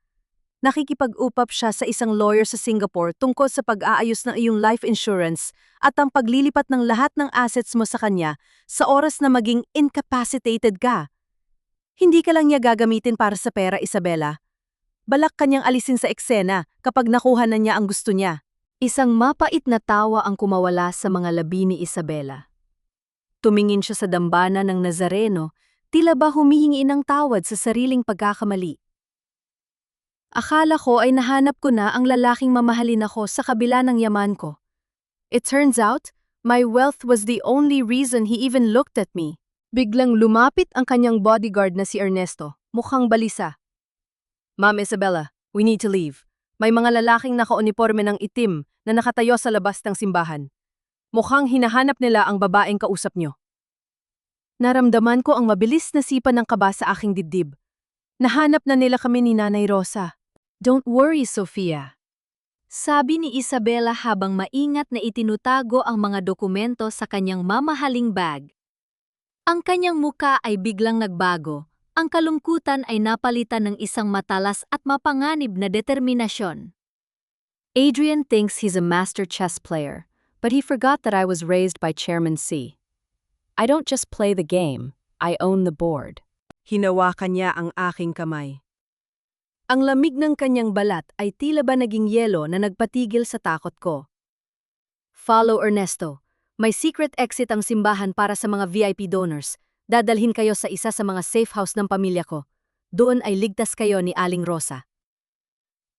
Nakikipag-upap siya sa isang lawyer sa Singapore tungkol sa pag-aayos ng iyong life insurance at ang paglilipat ng lahat ng assets mo sa kanya sa oras na maging incapacitated ka. Hindi ka lang niya gagamitin para sa pera, Isabela. Balak kanyang alisin sa eksena kapag nakuha na niya ang gusto niya. Isang mapait na tawa ang kumawala sa mga labi ni Isabela. Tumingin siya sa dambana ng Nazareno, tila ba humihingi ng tawad sa sariling pagkakamali. Akala ko ay nahanap ko na ang lalaking mamahalin ako sa kabila ng yaman ko. It turns out, my wealth was the only reason he even looked at me. Biglang lumapit ang kanyang bodyguard na si Ernesto, mukhang balisa. Ma'am Isabela, we need to leave. May mga lalaking nakauniporme ng itim na nakatayo sa labas ng simbahan. Mukhang hinahanap nila ang babaeng kausap nyo. Naramdaman ko ang mabilis na sipa ng kaba sa aking dibdib. Nahanap na nila kami ni Nanay Rosa. Don't worry, Sofia. Sabi ni Isabela habang maingat na itinutago ang mga dokumento sa kanyang mamahaling bag. Ang kanyang muka ay biglang nagbago. Ang kalungkutan ay napalitan ng isang matalas at mapanganib na determinasyon. Adrian thinks he's a master chess player, but he forgot that I was raised by Chairman C. I don't just play the game, I own the board. Hinawakan niya ang aking kamay. Ang lamig ng kanyang balat ay tila ba naging yelo na nagpatigil sa takot ko. Follow Ernesto. May secret exit ang simbahan para sa mga VIP donors. Dadalhin kayo sa isa sa mga safe house ng pamilya ko. Doon ay ligtas kayo ni Aling Rosa.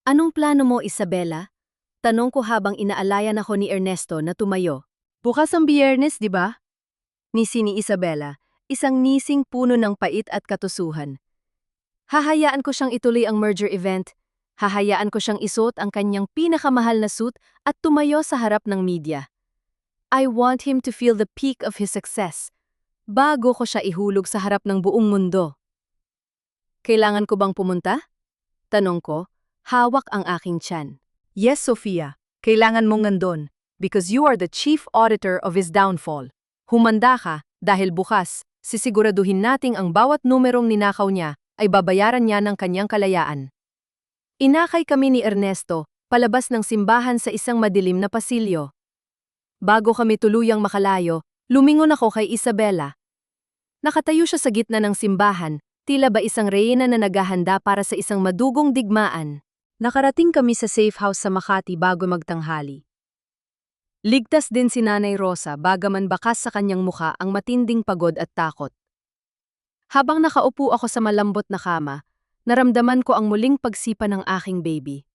Anong plano mo, Isabela? Tanong ko habang inaalayan ako ni Ernesto na tumayo. Bukas ang Biyernes, di ba? Nisi ni Isabela, isang nising puno ng pait at katusuhan. Hahayaan ko siyang ituloy ang merger event. Hahayaan ko siyang isuot ang kanyang pinakamahal na suit at tumayo sa harap ng media. I want him to feel the peak of his success bago ko siya ihulog sa harap ng buong mundo. Kailangan ko bang pumunta? Tanong ko, hawak ang aking tiyan. Yes, Sofia, kailangan mong nandun because you are the chief auditor of his downfall. Humanda ka dahil bukas, sisiguraduhin nating ang bawat numerong ninakaw niya ay babayaran niya ng kanyang kalayaan. Inakay kami ni Ernesto palabas ng simbahan sa isang madilim na pasilyo. Bago kami tuluyang makalayo, lumingon ako kay Isabela. Nakatayo siya sa gitna ng simbahan, tila ba isang reyna na naghahanda para sa isang madugong digmaan. Nakarating kami sa safe house sa Makati bago magtanghali. Ligtas din si Nanay Rosa bagaman bakas sa kanyang muka ang matinding pagod at takot. Habang nakaupo ako sa malambot na kama, naramdaman ko ang muling pagsipa ng aking baby.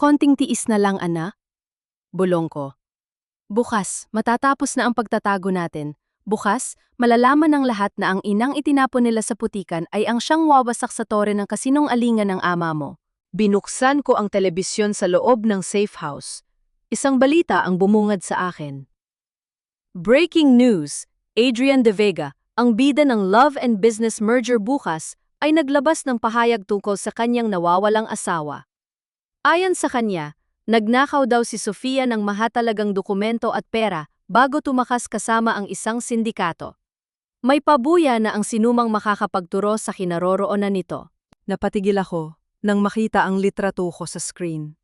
Konting tiis na lang, ana. Bulong ko. Bukas, matatapos na ang pagtatago natin. Bukas, malalaman ng lahat na ang inang itinapon nila sa putikan ay ang siyang wawasak sa tore ng kasinungalingan ng ama mo. Binuksan ko ang telebisyon sa loob ng safe house. Isang balita ang bumungad sa akin. Breaking news! Adrian De Vega, ang bida ng love and business merger bukas, ay naglabas ng pahayag tungkol sa kanyang nawawalang asawa. Ayon sa kanya, nagnakaw daw si Sofia ng mahatalagang dokumento at pera bago tumakas kasama ang isang sindikato. May pabuya na ang sinumang makakapagturo sa kinaroroonan nito. Napatigil ako nang makita ang litrato ko sa screen.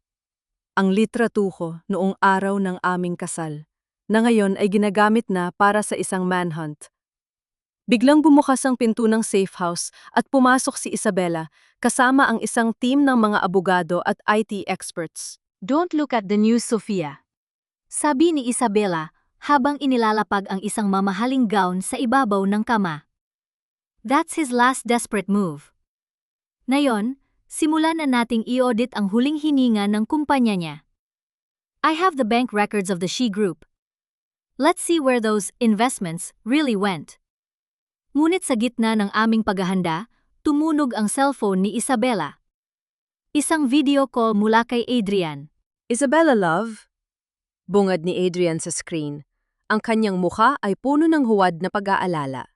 Ang litrato ko noong araw ng aming kasal, na ngayon ay ginagamit na para sa isang manhunt. Biglang bumukas ang pinto ng safe house at pumasok si Isabela kasama ang isang team ng mga abogado at IT experts. Don't look at the news, Sofia. Sabi ni Isabela habang inilalapag ang isang mamahaling gown sa ibabaw ng kama. That's his last desperate move. Ngayon, simulan na nating i-audit ang huling hininga ng kumpanya niya. I have the bank records of the She Group. Let's see where those investments really went. Ngunit sa gitna ng aming paghahanda, tumunog ang cellphone ni Isabela. Isang video call mula kay Adrian. Isabela, love? Bungad ni Adrian sa screen. Ang kanyang mukha ay puno ng huwad na pag-aalala.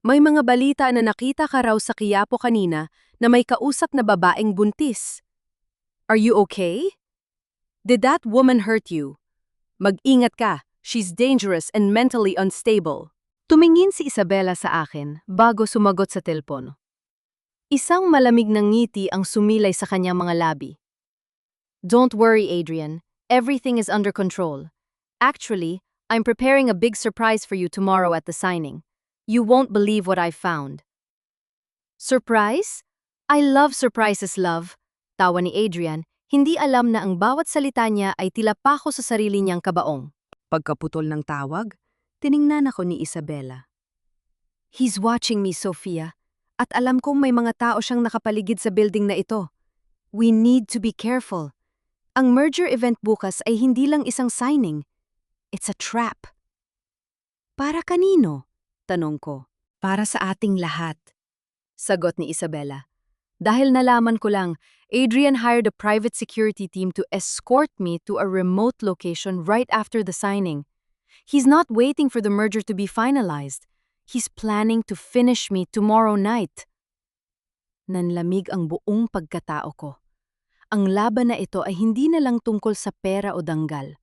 May mga balita na nakita ka raw sa Quiapo kanina na may kausap na babaeng buntis. Are you okay? Did that woman hurt you? Mag-ingat ka, she's dangerous and mentally unstable. Tumingin si Isabela sa akin bago sumagot sa telpono. Isang malamig na ngiti ang sumilay sa kanyang mga labi. Don't worry, Adrian. Everything is under control. Actually, I'm preparing a big surprise for you tomorrow at the signing. You won't believe what I've found. Surprise? I love surprises, love. Tawa ni Adrian, hindi alam na ang bawat salita niya ay tila pako sa sarili niyang kabaong. Pagkaputol ng tawag, tiningnan ako ni Isabela. He's watching me, Sofia. At alam kong may mga tao siyang nakapaligid sa building na ito. We need to be careful. Ang merger event bukas ay hindi lang isang signing. It's a trap. Para kanino? Tanong ko. Para sa ating lahat. Sagot ni Isabela. Dahil nalaman ko lang, Adrian hired a private security team to escort me to a remote location right after the signing. He's not waiting for the merger to be finalized. He's planning to finish me tomorrow night. Nanlamig ang buong pagkatao ko. Ang laban na ito ay hindi na lang tungkol sa pera o danggal.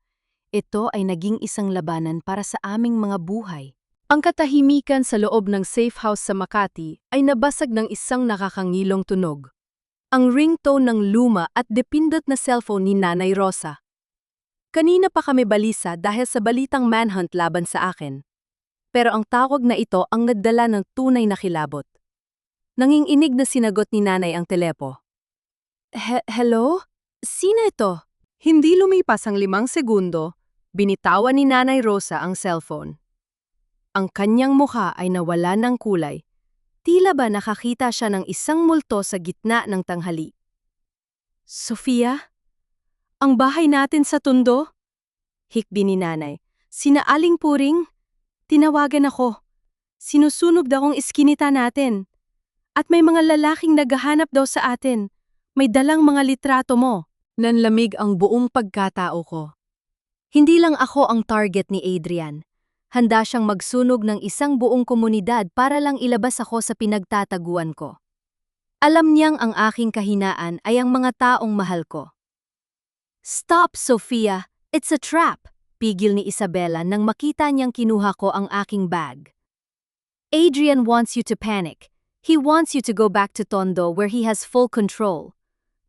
Ito ay naging isang labanan para sa aming mga buhay. Ang katahimikan sa loob ng safe house sa Makati ay nabasag ng isang nakakangilong tunog. Ang ringtone ng luma at depindot na cellphone ni Nanay Rosa. Kanina pa kami balisa dahil sa balitang manhunt laban sa akin. Pero ang tawag na ito ang nagdala ng tunay na kilabot. Nanginginig na sinagot ni Nanay ang telepo. Hello? Sino ito? Hindi lumipas ang 5 segundo, binitawan ni Nanay Rosa ang cellphone. Ang kanyang mukha ay nawala ng kulay. Tila ba nakakita siya ng isang multo sa gitna ng tanghali. Sofia? Ang bahay natin sa Tondo? Hikbi ni Nanay. Sina Aling Puring? Tinawagan ako. Sinusunog daw ang iskinita natin. At may mga lalaking naghahanap daw sa atin. May dalang mga litrato mo. Nanlamig ang buong pagkatao ko. Hindi lang ako ang target ni Adrian. Handa siyang magsunog ng isang buong komunidad para lang ilabas ako sa pinagtataguan ko. Alam niyang ang aking kahinaan ay ang mga taong mahal ko. Stop, Sofia! It's a trap! Pigil ni Isabella nang makita niyang kinuha ko ang aking bag. Adrian wants you to panic. He wants you to go back to Tondo where he has full control.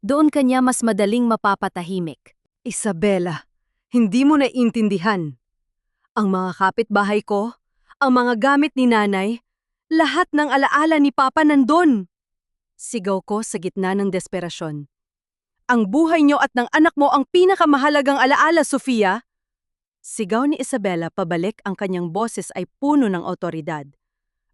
Doon kanya mas madaling mapapatahimik. Isabella, hindi mo naiintindihan. Ang mga kapitbahay ko, ang mga gamit ni Nanay, lahat ng alaala ni Papa nandun. Sigaw ko sa gitna ng desperasyon. Ang buhay niyo at ng anak mo ang pinakamahalagang alaala, Sofia. Sigaw ni Isabella pabalik, ang kanyang boses ay puno ng otoridad.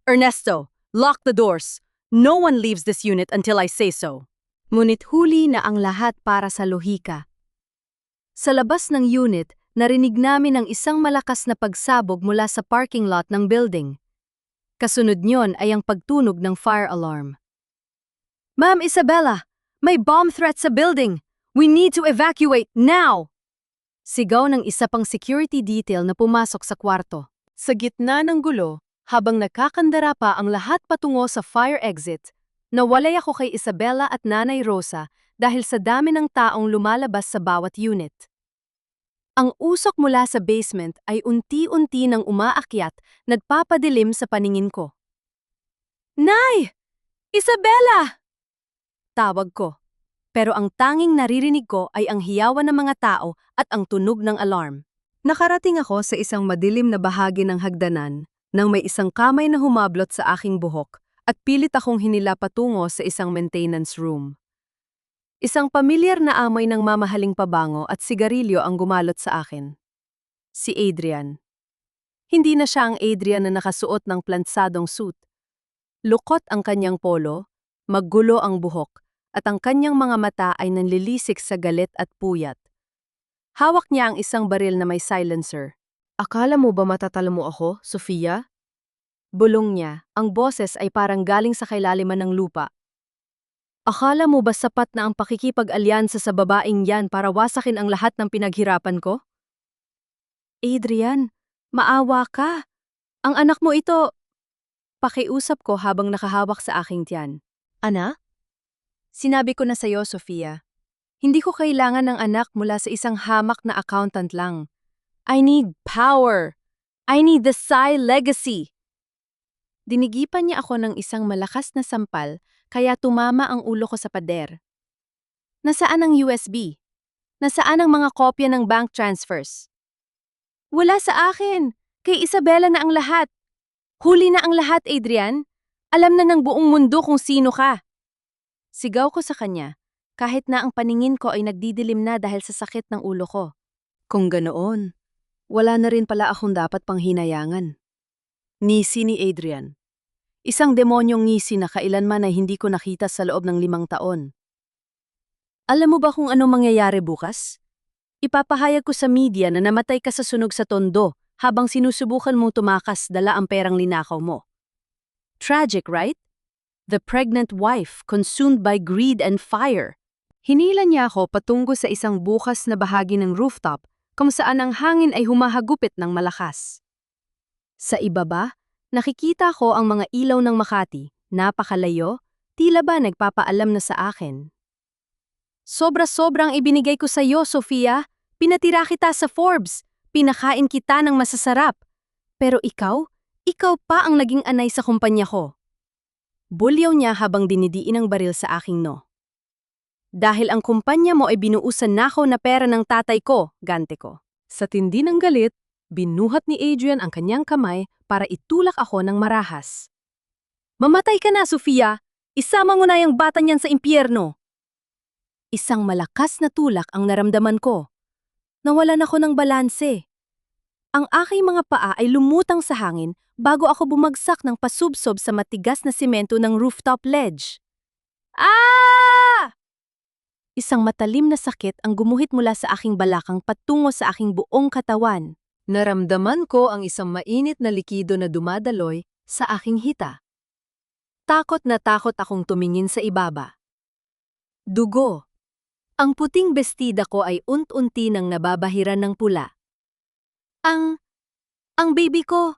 Ernesto, lock the doors. No one leaves this unit until I say so. Ngunit huli na ang lahat para sa lohika. Sa labas ng unit, narinig namin ang isang malakas na pagsabog mula sa parking lot ng building. Kasunod niyon ay ang pagtunog ng fire alarm. Ma'am Isabella, may bomb threat sa building. We need to evacuate now! Sigaw ng isa pang security detail na pumasok sa kwarto. Sa gitna ng gulo, habang nakakandara pa ang lahat patungo sa fire exit, nawalay ako kay Isabella at Nanay Rosa dahil sa dami ng taong lumalabas sa bawat unit. Ang usok mula sa basement ay unti-unti nang umaakyat, nagpapadilim sa paningin ko. Nay! Isabella! Tawag ko. Pero ang tanging naririnig ko ay ang hiyawan ng mga tao at ang tunog ng alarm. Nakarating ako sa isang madilim na bahagi ng hagdanan nang may isang kamay na humablot sa aking buhok at pilit akong hinila patungo sa isang maintenance room. Isang pamilyar na amoy ng mamahaling pabango at sigarilyo ang gumalot sa akin. Si Adrian. Hindi na siya ang Adrian na nakasuot ng plantsadong suit. Lukot ang kanyang polo, maggulo ang buhok, at ang kanyang mga mata ay nanlilisik sa galit at puyat. Hawak niya ang isang baril na may silencer. Akala mo ba matatalo mo ako, Sofia? Bulong niya, ang boses ay parang galing sa kailaliman ng lupa. Akala mo ba sapat na ang pakikipag-alyansa sa babaeng yan para wasakin ang lahat ng pinaghirapan ko? Adrian, maawa ka. Ang anak mo ito. Pakiusap ko habang nakahawak sa aking tiyan. Ana? Sinabi ko na sa'yo, Sofia. Hindi ko kailangan ng anak mula sa isang hamak na accountant lang. I need power. I need the Sai legacy. Dinigipan niya ako ng isang malakas na sampal, kaya tumama ang ulo ko sa pader. Nasaan ang USB? Nasaan ang mga kopya ng bank transfers? Wala sa akin. Kay Isabella na ang lahat. Huli na ang lahat, Adrian. Alam na ng buong mundo kung sino ka. Sigaw ko sa kanya, kahit na ang paningin ko ay nagdidilim na dahil sa sakit ng ulo ko. Kung ganoon, wala na rin pala akong dapat panghinayangan. Ngisi ni Adrian. Isang demonyong ngisi na kailanman ay hindi ko nakita sa loob ng 5 taon. Alam mo ba kung anong mangyayari bukas? Ipapahayag ko sa media na namatay ka sa sunog sa Tondo habang sinusubukan mong tumakas dala ang perang linakaw mo. Tragic, right? The pregnant wife consumed by greed and fire. Hinila niya ako patungo sa isang bukas na bahagi ng rooftop kung saan ang hangin ay humahagupit ng malakas. Sa ibaba, nakikita ko ang mga ilaw ng Makati, napakalayo, tila ba nagpapaalam na sa akin. Sobra-sobrang ibinigay ko sa iyo, Sofia. Pinatira kita sa Forbes. Pinakain kita ng masasarap. Pero ikaw pa ang naging anay sa kumpanya ko. Bulyaw niya habang dinidiin ang baril sa aking no. Dahil ang kumpanya mo ay binuusan nakaw na pera ng tatay ko, gante ko. Sa tindi ng galit, binuhat ni Adrian ang kanyang kamay para itulak ako ng marahas. Mamatay ka na, Sofia! Isama mo na yung bata niyan sa impyerno! Isang malakas na tulak ang naramdaman ko. Nawalan ako ng balanse. Ang aking mga paa ay lumutang sa hangin bago ako bumagsak ng pasubsob sa matigas na simento ng rooftop ledge. Ah! Isang matalim na sakit ang gumuhit mula sa aking balakang patungo sa aking buong katawan. Naramdaman ko ang isang mainit na likido na dumadaloy sa aking hita. Takot na takot akong tumingin sa ibaba. Dugo. Ang puting bestida ko ay unti-unti nang nababahiran ng pula. Ang baby ko!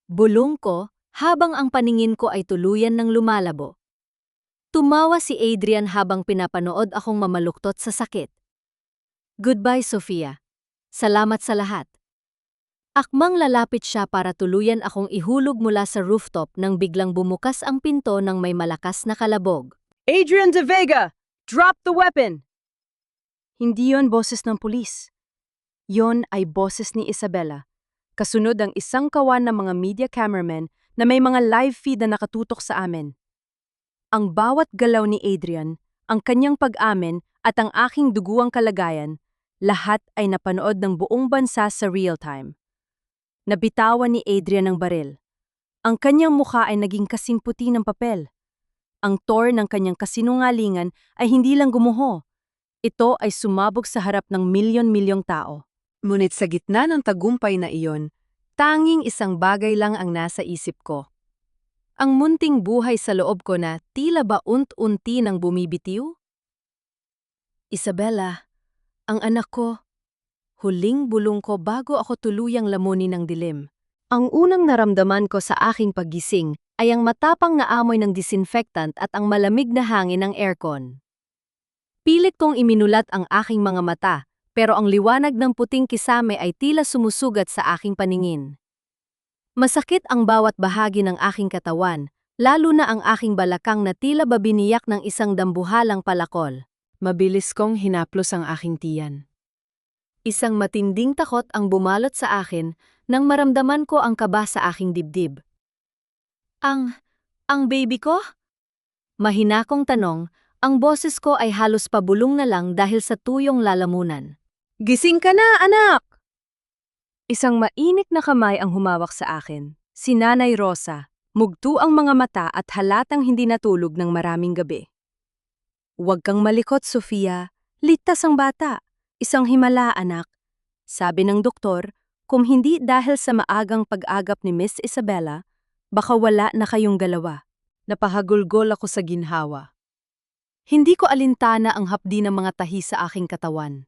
Bulong ko habang ang paningin ko ay tuluyan ng lumalabo. Tumawa si Adrian habang pinapanood akong mamaluktot sa sakit. Goodbye, Sofia. Salamat sa lahat. Akmang lalapit siya para tuluyan akong ihulog mula sa rooftop nang biglang bumukas ang pinto ng may malakas na kalabog. Adrian De Vega! Drop the weapon! Hindi yon boses ng pulis. Yon ay boses ni Isabela. Kasunod ang isang kawan ng mga media cameramen na may mga live feed na nakatutok sa amin. Ang bawat galaw ni Adrian, ang kanyang pag-amin at ang aking duguang kalagayan, lahat ay napanood ng buong bansa sa real time. Nabitawan ni Adrian ang baril. Ang kanyang mukha ay naging kasing puti ng papel. Ang tor ng kanyang kasinungalingan ay hindi lang gumuho. Ito ay sumabog sa harap ng milyon-milyong tao. Ngunit sa gitna ng tagumpay na iyon, tanging isang bagay lang ang nasa isip ko. Ang munting buhay sa loob ko na tila ba unti-unti nang bumibitiw? Isabela, ang anak ko, huling bulong ko bago ako tuluyang lamunin ng dilim. Ang unang naramdaman ko sa aking paggising ay ang matapang na amoy ng disinfectant at ang malamig na hangin ng aircon. Pilit kong iminulat ang aking mga mata, pero ang liwanag ng puting kisame ay tila sumusugat sa aking paningin. Masakit ang bawat bahagi ng aking katawan, lalo na ang aking balakang na tila ba biniyak ng isang dambuhalang palakol. Mabilis kong hinaplos ang aking tiyan. Isang matinding takot ang bumalot sa akin nang maramdaman ko ang kaba sa aking dibdib. Ang baby ko? Mahina kong tanong, ang boses ko ay halos pabulong na lang dahil sa tuyong lalamunan. Gising ka na, anak! Isang mainit na kamay ang humawak sa akin. Si Nanay Rosa, mugto ang mga mata at halatang hindi natulog ng maraming gabi. Huwag kang malikot, Sofia. Ligtas ang bata. Isang himala, anak. Sabi ng doktor, kung hindi dahil sa maagang pag-agap ni Miss Isabela, baka wala na kayong dalawa. Napahagulgol ako sa ginhawa. Hindi ko alintana ang hapdi ng mga tahi sa aking katawan.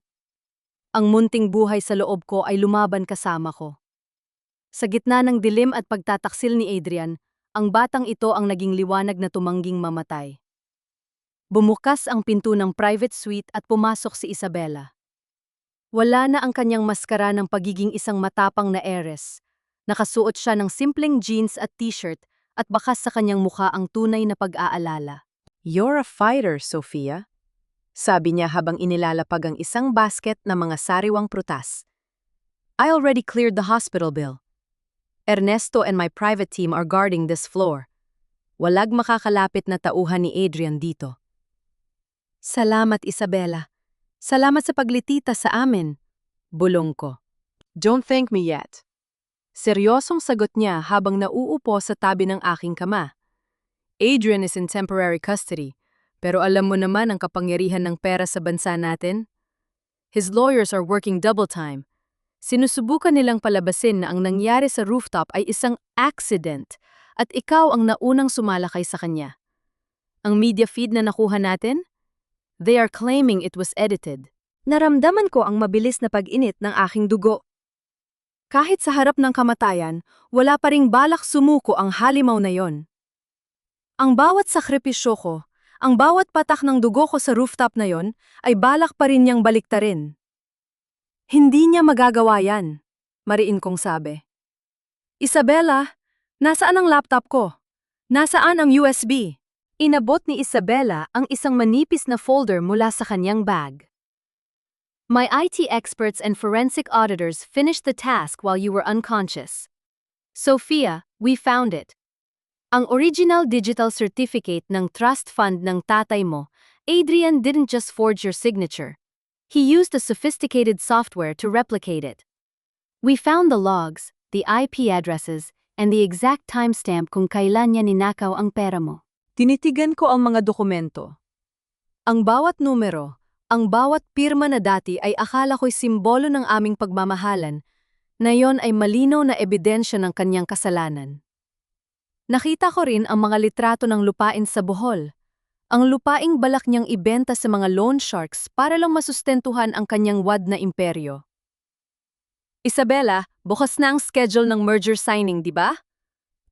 Ang munting buhay sa loob ko ay lumaban kasama ko. Sa gitna ng dilim at pagtataksil ni Adrian, ang batang ito ang naging liwanag na tumangging mamatay. Bumukas ang pinto ng private suite at pumasok si Isabela. Wala na ang kanyang maskara ng pagiging isang matapang na heiress. Nakasuot siya ng simpleng jeans at t-shirt at bakas sa kanyang mukha ang tunay na pag-aalala. You're a fighter, Sofia. Sabi niya habang inilalapag ang isang basket ng mga sariwang prutas. I already cleared the hospital bill. Ernesto and my private team are guarding this floor. Walag makakalapit na tauhan ni Adrian dito. Salamat, Isabela. Salamat sa paglitita sa amin. Bulong ko. Don't thank me yet. Seryosong sagot niya habang nauupo sa tabi ng aking kama. Adrian is in temporary custody. Pero alam mo naman ang kapangyarihan ng pera sa bansa natin? His lawyers are working double time. Sinusubukan nilang palabasin na ang nangyari sa rooftop ay isang accident at ikaw ang naunang sumalakay sa kanya. Ang media feed na nakuha natin? They are claiming it was edited. Naramdaman ko ang mabilis na pag-init ng aking dugo. Kahit sa harap ng kamatayan, wala pa ring balak sumuko ang halimaw na yon. Ang bawat sakripisyo ko, ang bawat patak ng dugo ko sa rooftop na yon ay balak pa rin niyang baliktarin. Hindi niya magagawa yan, mariin kong sabi. Isabela, nasaan ang laptop ko? Nasaan ang USB? Inabot ni Isabela ang isang manipis na folder mula sa kanyang bag. My IT experts and forensic auditors finished the task while you were unconscious. Sophia, we found it. Ang original digital certificate ng trust fund ng tatay mo, Adrian didn't just forge your signature. He used a sophisticated software to replicate it. We found the logs, the IP addresses, and the exact timestamp kung kailan niya ninakaw ang pera mo. Tinitigan ko ang mga dokumento. Ang bawat numero, ang bawat pirma na dati ay akala ko'y simbolo ng aming pagmamahalan, na yon ay malinaw na ebidensya ng kanyang kasalanan. Nakita ko rin ang mga litrato ng lupain sa Bohol. Ang lupaing balak niyang ibenta sa mga loan sharks para lang masustentuhan ang kanyang wad na imperyo. Isabela, bukas na ang schedule ng merger signing, di ba?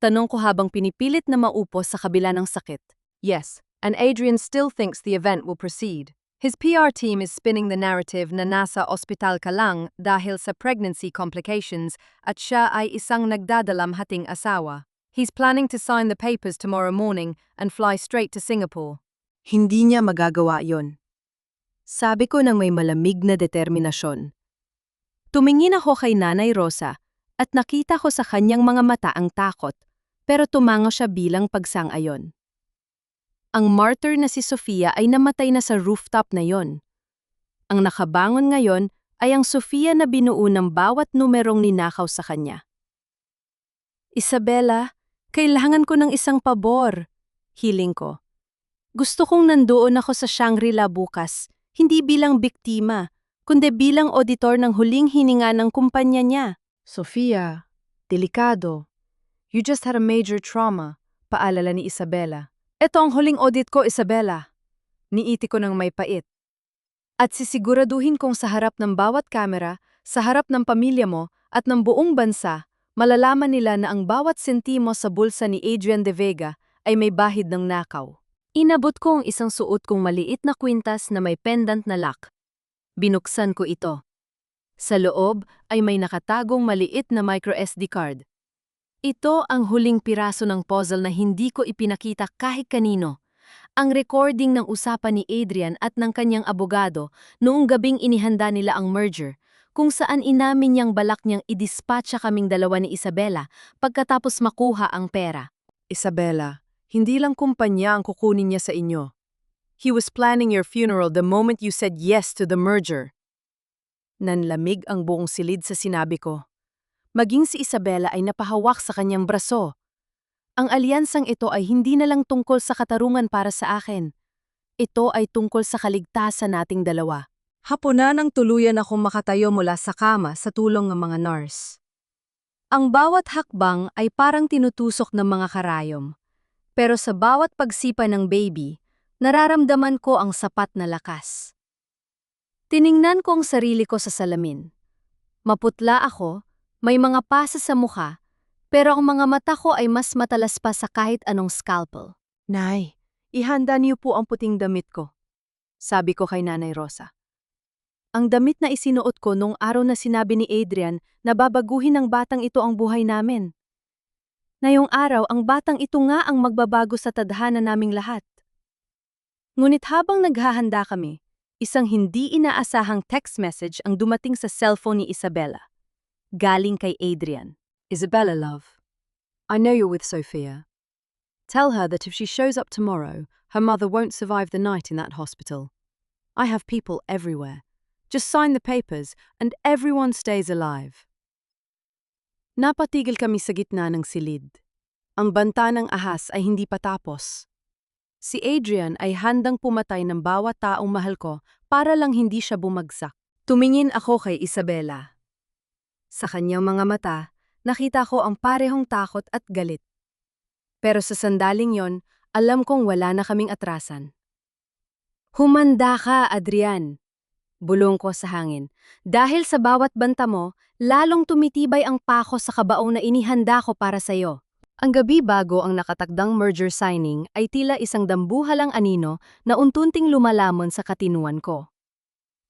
Tanong ko habang pinipilit na maupo sa kabila ng sakit. Yes, and Adrian still thinks the event will proceed. His PR team is spinning the narrative na nasa ospital ka lang dahil sa pregnancy complications at siya ay isang nagdadalamhating asawa. He's planning to sign the papers tomorrow morning and fly straight to Singapore. Hindi niya magagawa yon. Sabi ko ng may malamig na determinasyon. Tumingin ako kay Nanay Rosa at nakita ko sa kanyang mga mata ang takot, pero tumango siya bilang pagsang-ayon. Ang martyr na si Sofia ay namatay na sa rooftop na yon. Ang nakabangon ngayon ay ang Sofia na binuo ng bawat numerong ninakaw sa kanya. Isabela, kailangan ko ng isang pabor. Hiling ko. Gusto kong nandoon ako sa Shangri-La bukas, hindi bilang biktima, kundi bilang auditor ng huling hininga ng kumpanya niya. Sofia, delikado. You just had a major trauma, paalala ni Isabela. Ito ang huling audit ko, Isabela. Niiti ko ng may pait. At sisiguraduhin kong sa harap ng bawat kamera, sa harap ng pamilya mo, at ng buong bansa, malalaman nila na ang bawat sentimo sa bulsa ni Adrian De Vega ay may bahid ng nakaw. Inabot ko ang isang suot kong maliit na kwintas na may pendant na lock. Binuksan ko ito. Sa loob ay may nakatagong maliit na micro SD card. Ito ang huling piraso ng puzzle na hindi ko ipinakita kahit kanino. Ang recording ng usapan ni Adrian at ng kanyang abogado noong gabing inihanda nila ang merger, kung saan inamin niyang balak niyang idispatcha kaming dalawa ni Isabela pagkatapos makuha ang pera. Isabela, hindi lang kumpanya ang kukunin niya sa inyo. He was planning your funeral the moment you said yes to the merger. Nanlamig ang buong silid sa sinabi ko. Maging si Isabela ay napahawak sa kanyang braso. Ang alyansang ito ay hindi na lang tungkol sa katarungan para sa akin. Ito ay tungkol sa kaligtasan nating dalawa. Hapunan nang tuluyan akong makatayo mula sa kama sa tulong ng mga nurse. Ang bawat hakbang ay parang tinutusok ng mga karayom. Pero sa bawat pagsipa ng baby, nararamdaman ko ang sapat na lakas. Tiningnan ko ang sarili ko sa salamin. Maputla ako, may mga pasa sa mukha, pero ang mga mata ko ay mas matalas pa sa kahit anong scalpel. Nay, ihanda niyo po ang puting damit ko. Sabi ko kay Nanay Rosa. Ang damit na isinuot ko nung araw na sinabi ni Adrian na babaguhin ng batang ito ang buhay namin. Ngayong araw, ang batang ito nga ang magbabago sa tadhana naming lahat. Ngunit habang naghahanda kami, isang hindi inaasahang text message ang dumating sa cellphone ni Isabela. Galing kay Adrian. Isabela, love. I know you're with Sophia. Tell her that if she shows up tomorrow, her mother won't survive the night in that hospital. I have people everywhere. Just sign the papers and everyone stays alive. Napatigil kami sa gitna ng silid. Ang banta ng ahas ay hindi pa tapos. Si Adrian ay handang pumatay ng bawat taong mahal ko para lang hindi siya bumagsak. Tumingin ako kay Isabela. Sa kanyang mga mata, nakita ko ang parehong takot at galit. Pero sa sandaling yon, alam kong wala na kaming atrasan. Humanda ka, Adrian. Bulong ko sa hangin. Dahil sa bawat banta mo, lalong tumitibay ang pako sa kabaong na inihanda ko para sa'yo. Ang gabi bago ang nakatakdang merger signing ay tila isang dambuhalang anino na untunting lumalamon sa katinuan ko.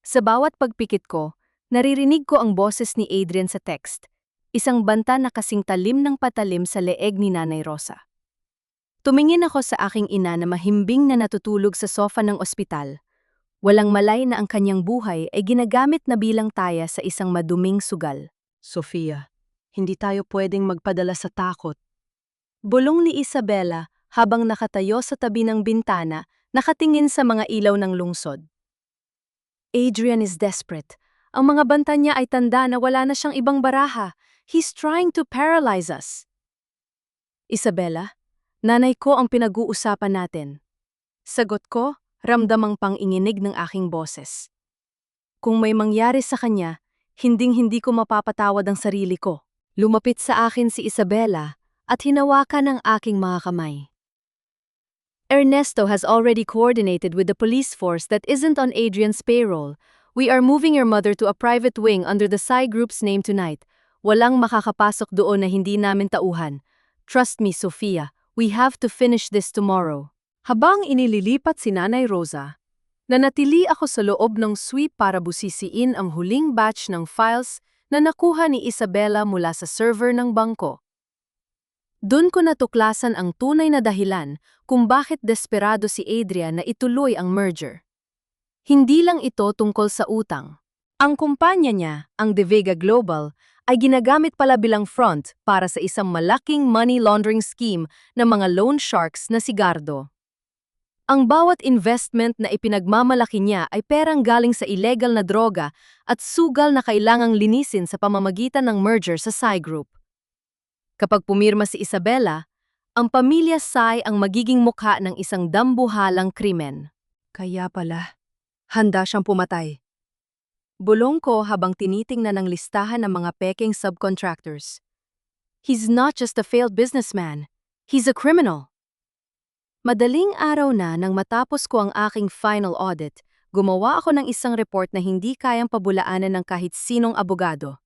Sa bawat pagpikit ko, naririnig ko ang boses ni Adrian sa text, isang banta na kasing talim ng patalim sa leeg ni Nanay Rosa. Tumingin ako sa aking ina na mahimbing na natutulog sa sofa ng ospital. Walang malay na ang kanyang buhay ay ginagamit na bilang taya sa isang maduming sugal. Sofia, hindi tayo pwedeng magpadala sa takot. Bulong ni Isabela habang nakatayo sa tabi ng bintana, nakatingin sa mga ilaw ng lungsod. Adrian is desperate. Ang mga banta niya ay tanda na wala na siyang ibang baraha. He's trying to paralyze us. Isabela, nanay ko ang pinag-uusapan natin. Sagot ko, ramdamang pang-inginig ng aking boses. Kung may mangyari sa kanya, hinding-hindi ko mapapatawad ang sarili ko. Lumapit sa akin si Isabela at hinawakan ang aking mga kamay. Ernesto has already coordinated with the police force that isn't on Adrian's payroll. We are moving your mother to a private wing under the Psy Group's name tonight. Walang makakapasok doon na hindi namin tauhan. Trust me, Sofia, we have to finish this tomorrow. Habang inililipat si Nanay Rosa, nanatili ako sa loob ng sweep para busisiin ang huling batch ng files na nakuha ni Isabela mula sa server ng bangko. Doon ko natuklasan ang tunay na dahilan kung bakit desperado si Adrian na ituloy ang merger. Hindi lang ito tungkol sa utang. Ang kumpanya niya, ang De Vega Global, ay ginagamit pala bilang front para sa isang malaking money laundering scheme ng mga loan sharks na si Gardo. Ang bawat investment na ipinagmamalaki niya ay perang galing sa illegal na droga at sugal na kailangang linisin sa pamamagitan ng merger sa Psy Group. Kapag pumirma si Isabela, ang pamilya Psy ang magiging mukha ng isang dambuhalang krimen. Kaya pala, handa siyang pumatay. Bulong ko habang tinitingnan ang listahan ng mga peking subcontractors. He's not just a failed businessman, he's a criminal. Madaling araw na nang matapos ko ang aking final audit, gumawa ako ng isang report na hindi kayang pabulaanan ng kahit sinong abogado.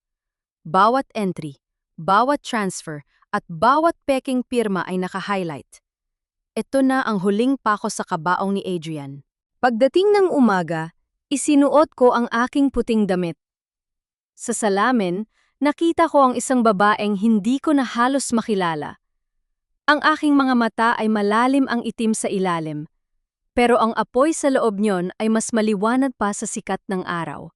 Bawat entry, bawat transfer, at bawat peking pirma ay naka-highlight. Ito na ang huling pako sa kabaong ni Adrian. Pagdating ng umaga, isinuot ko ang aking puting damit. Sa salamin, nakita ko ang isang babaeng hindi ko na halos makilala. Ang aking mga mata ay malalim ang itim sa ilalim, pero ang apoy sa loob niyon ay mas maliwanag pa sa sikat ng araw.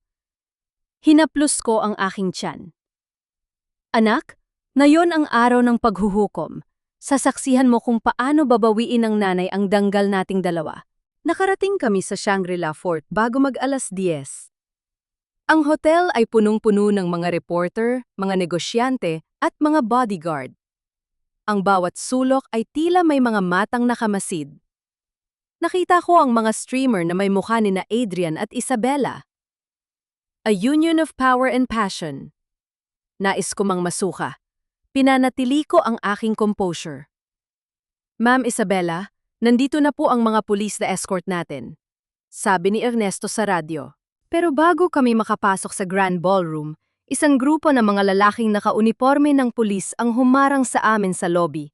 Hinaplos ko ang aking tiyan. Anak, ngayon ang araw ng paghuhukom. Sasaksihan mo kung paano babawiin ng nanay ang danggal nating dalawa. Nakarating kami sa Shangri-La Fort bago mag-alas 10. Ang hotel ay punong-puno ng mga reporter, mga negosyante, at mga bodyguard. Ang bawat sulok ay tila may mga matang nakamasid. Nakita ko ang mga streamer na may mukha ni na Adrian at Isabela. A union of power and passion. Nais ko mang masuka. Pinanatili ko ang aking composure. Ma'am Isabela, nandito na po ang mga pulis na escort natin, sabi ni Ernesto sa radyo. Pero bago kami makapasok sa Grand Ballroom, isang grupo ng mga lalaking nakauniporme ng pulis ang humarang sa amin sa lobby.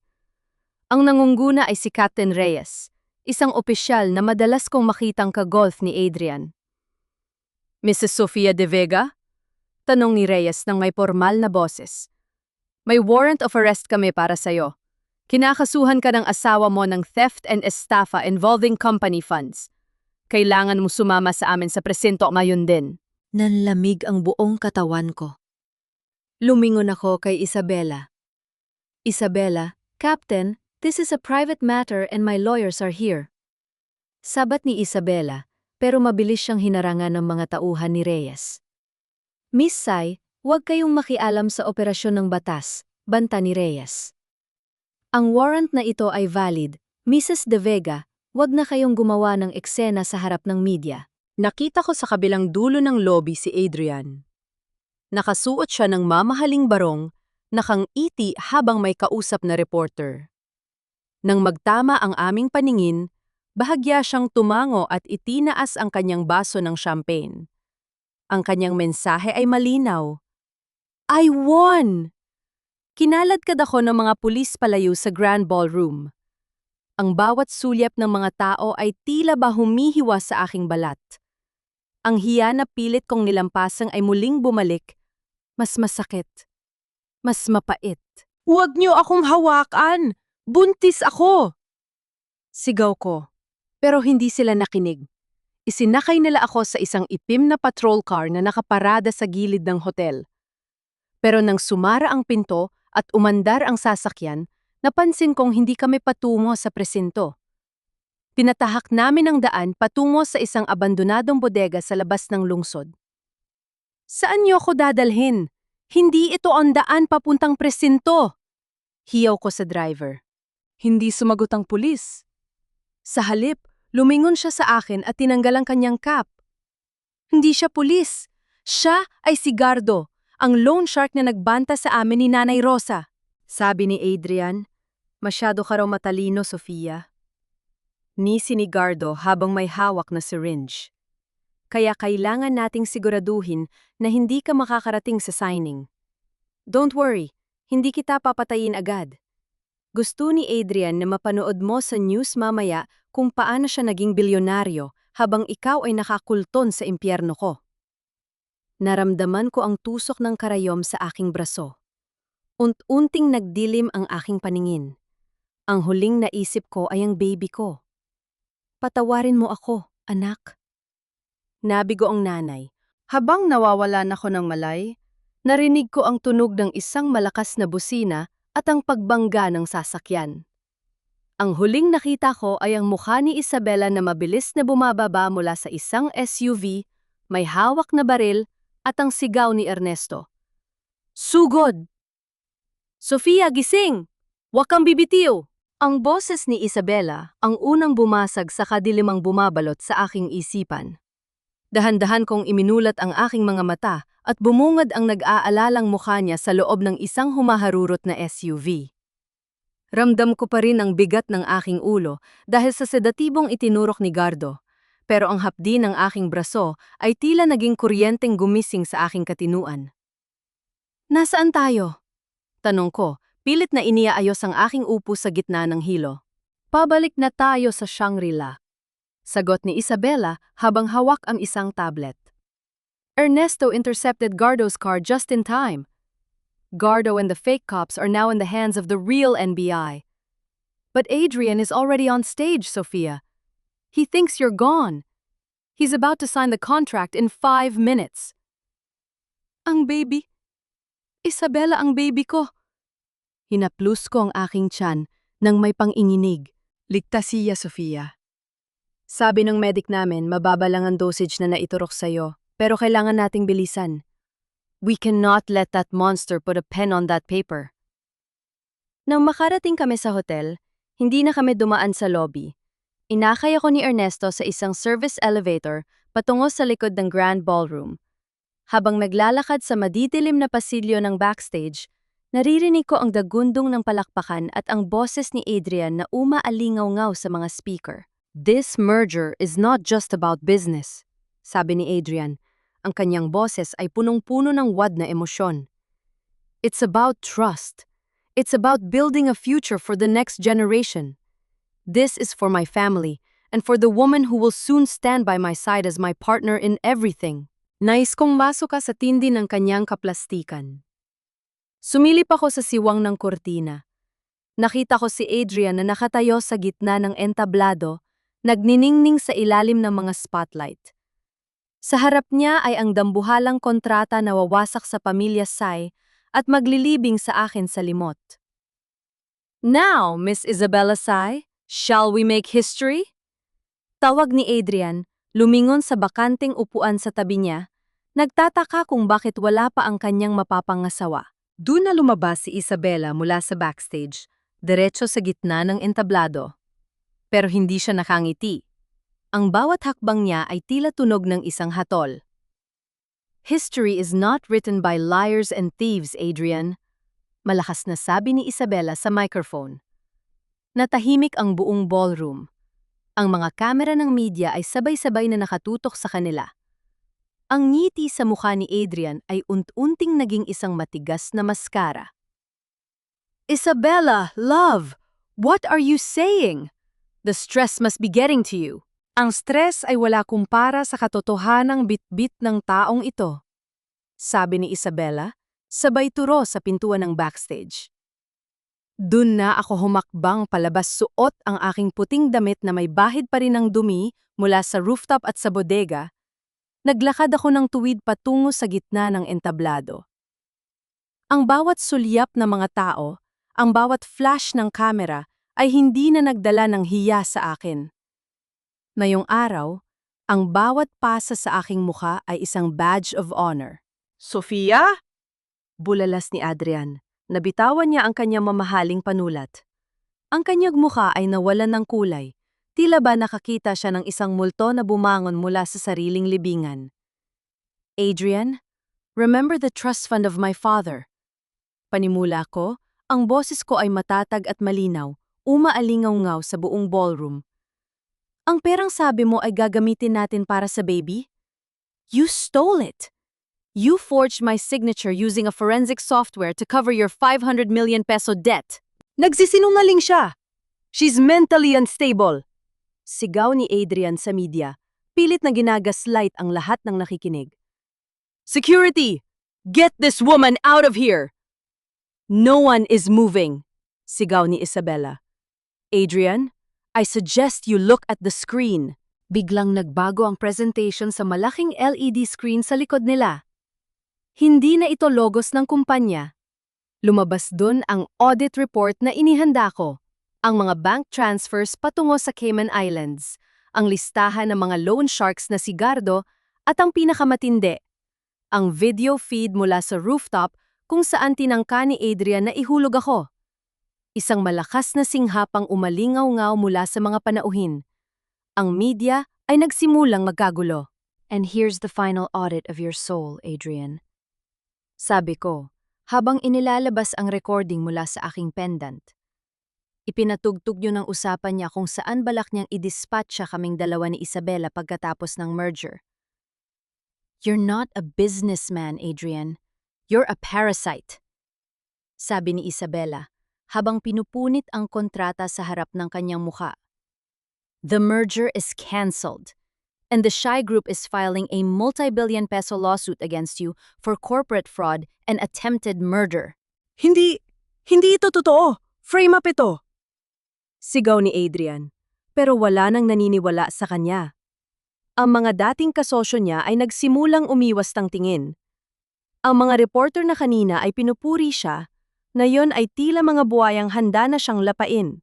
Ang nangunguna ay si Captain Reyes, isang opisyal na madalas kong makitang ka-golf ni Adrian. Mrs. Sofia De Vega? Tanong ni Reyes ng may formal na boses. May warrant of arrest kami para sa'yo. Kinakasuhan ka ng asawa mo ng theft and estafa involving company funds. Kailangan mo sumama sa amin sa presinto ngayon din. Nanlamig ang buong katawan ko. Lumingon ako kay Isabela. Isabela, Captain, this is a private matter and my lawyers are here. Sabat ni Isabela, pero mabilis siyang hinarangan ng mga tauhan ni Reyes. Miss Sai, huwag kayong makialam sa operasyon ng batas, banta ni Reyes. Ang warrant na ito ay valid. Mrs. De Vega, huwag na kayong gumawa ng eksena sa harap ng media. Nakita ko sa kabilang dulo ng lobby si Adrian. Nakasuot siya ng mamahaling barong, nakangiti habang may kausap na reporter. Nang magtama ang aming paningin, bahagya siyang tumango at itinaas ang kanyang baso ng champagne. Ang kanyang mensahe ay malinaw. I won! Kinaladkad ako ng mga pulis palayo sa Grand Ballroom. Ang bawat sulyap ng mga tao ay tila ba humihiwa sa aking balat. Ang hiya na pilit kong nilampasan ay muling bumalik. Mas masakit. Mas mapait. Huwag niyo akong hawakan! Buntis ako! Sigaw ko. Pero hindi sila nakinig. Isinakay nila ako sa isang itim na patrol car na nakaparada sa gilid ng hotel. Pero nang sumara ang pinto at umandar ang sasakyan, napansin kong hindi kami patungo sa presinto. Pinatahak namin ang daan patungo sa isang abandonadong bodega sa labas ng lungsod. Saan niyo ako dadalhin? Hindi ito ang daan papuntang presinto. Hiyaw ko sa driver. Hindi sumagot ang pulis. Sa halip, lumingon siya sa akin at tinanggal ang kanyang cap. Hindi siya pulis. Siya ay si Gardo, ang loan shark na nagbanta sa amin ni Nanay Rosa. Sabi ni Adrian, masyado ka raw matalino, Sofia. Nisi ni Gardo habang may hawak na syringe. Kaya kailangan nating siguraduhin na hindi ka makakarating sa signing. Don't worry, hindi kita papatayin agad. Gusto ni Adrian na mapanood mo sa news mamaya kung paano siya naging bilyonaryo habang ikaw ay nakakulton sa impyerno ko. Naramdaman ko ang tusok ng karayom sa aking braso. Unt-unting nagdilim ang aking paningin. Ang huling naisip ko ay ang baby ko. Patawarin mo ako, anak. Nabigo ang nanay. Habang nawawalan ako ng malay, narinig ko ang tunog ng isang malakas na busina at ang pagbangga ng sasakyan. Ang huling nakita ko ay ang mukha ni Isabela na mabilis na bumababa mula sa isang SUV, may hawak na baril, at ang sigaw ni Ernesto. Sugod! Sofia, gising! Huwag kang bibitiw! Ang boses ni Isabela ang unang bumasag sa kadilimang bumabalot sa aking isipan. Dahan-dahan kong iminulat ang aking mga mata at bumungad ang nag-aalalang mukha niya sa loob ng isang humaharurot na SUV. Ramdam ko pa rin ang bigat ng aking ulo dahil sa sedatibong itinurok ni Gardo, pero ang hapdi ng aking braso ay tila naging kuryenteng gumising sa aking katinuan. Nasaan tayo? Tanong ko, pilit na iniaayos ang aking upo sa gitna ng hilo. Pabalik na tayo sa Shangri-La. Sagot ni Isabela habang hawak ang isang tablet. Ernesto intercepted Gardo's car just in time. Gardo and the fake cops are now in the hands of the real NBI. But Adrian is already on stage, Sofia. He thinks you're gone. He's about to sign the contract in 5 minutes. Ang baby? Isabela, ang baby ko. Hinaplus ko ang aking tiyan nang may panginginig. Ligtas siya, Sofia. Sabi ng medic namin, mababa lang ang dosage na naiturok sa'yo, pero kailangan nating bilisan. We cannot let that monster put a pen on that paper. Nang makarating kami sa hotel, hindi na kami dumaan sa lobby. Inakay ako ni Ernesto sa isang service elevator patungo sa likod ng Grand Ballroom. Habang naglalakad sa madidilim na pasilyo ng backstage, naririnig ko ang dagundong ng palakpakan at ang boses ni Adrian na umaalingaw-ngaw sa mga speaker. This merger is not just about business, sabi ni Adrian. Ang kanyang boses ay punong-puno ng wad na emosyon. It's about trust. It's about building a future for the next generation. This is for my family and for the woman who will soon stand by my side as my partner in everything. Nais kong masok ka sa tindi ng kanyang kaplastikan. Sumilip ako sa siwang ng kortina. Nakita ko si Adrian na nakatayo sa gitna ng entablado, nagniningning sa ilalim ng mga spotlight. Sa harap niya ay ang dambuhalang kontrata na wawasak sa pamilya Sai at maglilibing sa akin sa limot. Now, Miss Isabella Sai, shall we make history? Tawag ni Adrian, lumingon sa bakanting upuan sa tabi niya, nagtataka kung bakit wala pa ang kanyang mapapangasawa. Doon na lumabas si Isabella mula sa backstage, diretso sa gitna ng entablado. Pero hindi siya nakangiti. Ang bawat hakbang niya ay tila tunog ng isang hatol. History is not written by liars and thieves, Adrian. Malakas na sabi ni Isabella sa microphone. Natahimik ang buong ballroom. Ang mga kamera ng media ay sabay-sabay na nakatutok sa kanila. Ang ngiti sa mukha ni Adrian ay unt-unting naging isang matigas na maskara. Isabella, love, what are you saying? The stress must be getting to you. Ang stress ay wala kumpara sa katotohanang bit-bit ng taong ito. Sabi ni Isabella, sabay turo sa pintuan ng backstage. Dun na ako humakbang palabas, suot ang aking puting damit na may bahid pa rin ng dumi mula sa rooftop at sa bodega. Naglakad ako ng tuwid patungo sa gitna ng entablado. Ang bawat sulyap ng mga tao, ang bawat flash ng kamera ay hindi na nagdala ng hiya sa akin. Ngayong araw, ang bawat pasa sa aking mukha ay isang badge of honor. Sofia? Bulalas ni Adrian. Nabitawan niya ang kanyang mamahaling panulat. Ang kanyang mukha ay nawalan ng kulay. Tila ba nakakita siya ng isang multo na bumangon mula sa sariling libingan. Adrian, remember the trust fund of my father. Panimula ko, ang boses ko ay matatag at malinaw, umaalingaw-ngaw sa buong ballroom. Ang perang sabi mo ay gagamitin natin para sa baby? You stole it! You forged my signature using a forensic software to cover your 500 million peso debt. Nagsisinungaling siya! She's mentally unstable! Sigaw ni Adrian sa media, pilit na ginagaslight ang lahat ng nakikinig. Security! Get this woman out of here! No one is moving, sigaw ni Isabella. Adrian, I suggest you look at the screen. Biglang nagbago ang presentation sa malaking LED screen sa likod nila. Hindi na ito logos ng kumpanya. Lumabas doon ang audit report na inihanda ko, ang mga bank transfers patungo sa Cayman Islands, ang listahan ng mga loan sharks na si Gardo, at ang pinakamatindi, ang video feed mula sa rooftop kung saan tinangka ni Adrian na ihulog ako. Isang malakas na singhapang umalingaw-ngaw mula sa mga panauhin. Ang media ay nagsimulang magkagulo. And here's the final audit of your soul, Adrian. Sabi ko, habang inilalabas ang recording mula sa aking pendant. Ipinatugtog niyo ng usapan niya kung saan balak niyang i-dispatcha kaming dalawa ni Isabella pagkatapos ng merger. You're not a businessman, Adrian. You're a parasite. Sabi ni Isabella, habang pinupunit ang kontrata sa harap ng kanyang mukha. The merger is cancelled. And the Shy Group is filing a multi-billion peso lawsuit against you for corporate fraud and attempted murder. Hindi ito totoo. Frame up ito. Sigaw ni Adrian, pero wala nang naniniwala sa kanya. Ang mga dating kasosyo niya ay nagsimulang umiwas ng tingin. Ang mga reporter na kanina ay pinupuri siya, ngayon ay tila mga buwayang handa na siyang lapain.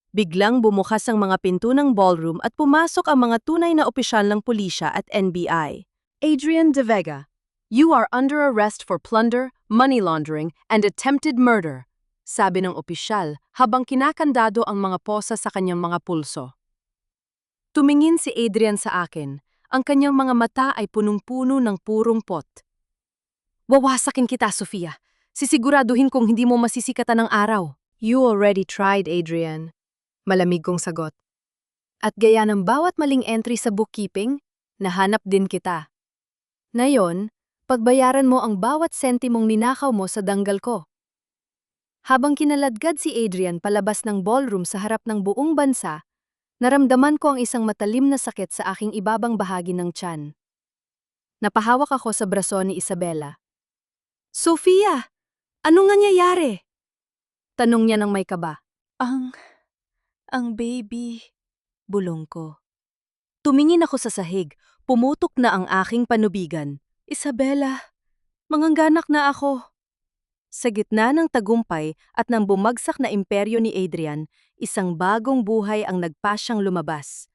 Biglang bumukas ang mga pinto ng ballroom at pumasok ang mga tunay na opisyal ng pulisya at NBI. Adrian De Vega, you are under arrest for plunder, money laundering, and attempted murder, sabi ng opisyal habang kinakandado ang mga posa sa kanyang mga pulso. Tumingin si Adrian sa akin, ang kanyang mga mata ay punong-puno ng purong pot. Wawasakin kita, Sofia. Sisiguraduhin kong hindi mo masisikatan ng araw. You already tried, Adrian. Malamig kong sagot. At gaya ng bawat maling entry sa bookkeeping, nahanap din kita. Ngayon, pagbayaran mo ang bawat sentimong ninakaw mo sa danggal ko. Habang kinaladkad si Adrian palabas ng ballroom sa harap ng buong bansa, naramdaman ko ang isang matalim na sakit sa aking ibabang bahagi ng tiyan. Napahawak ako sa braso ni Isabella. Sofia! Anong nangyayari? Tanong niya ng may kaba. Ang baby, bulong ko. Tumingin ako sa sahig, pumutok na ang aking panubigan. Isabella, manganganak na ako. Sa gitna ng tagumpay at ng bumagsak na imperyo ni Adrian, isang bagong buhay ang nagpasyang lumabas.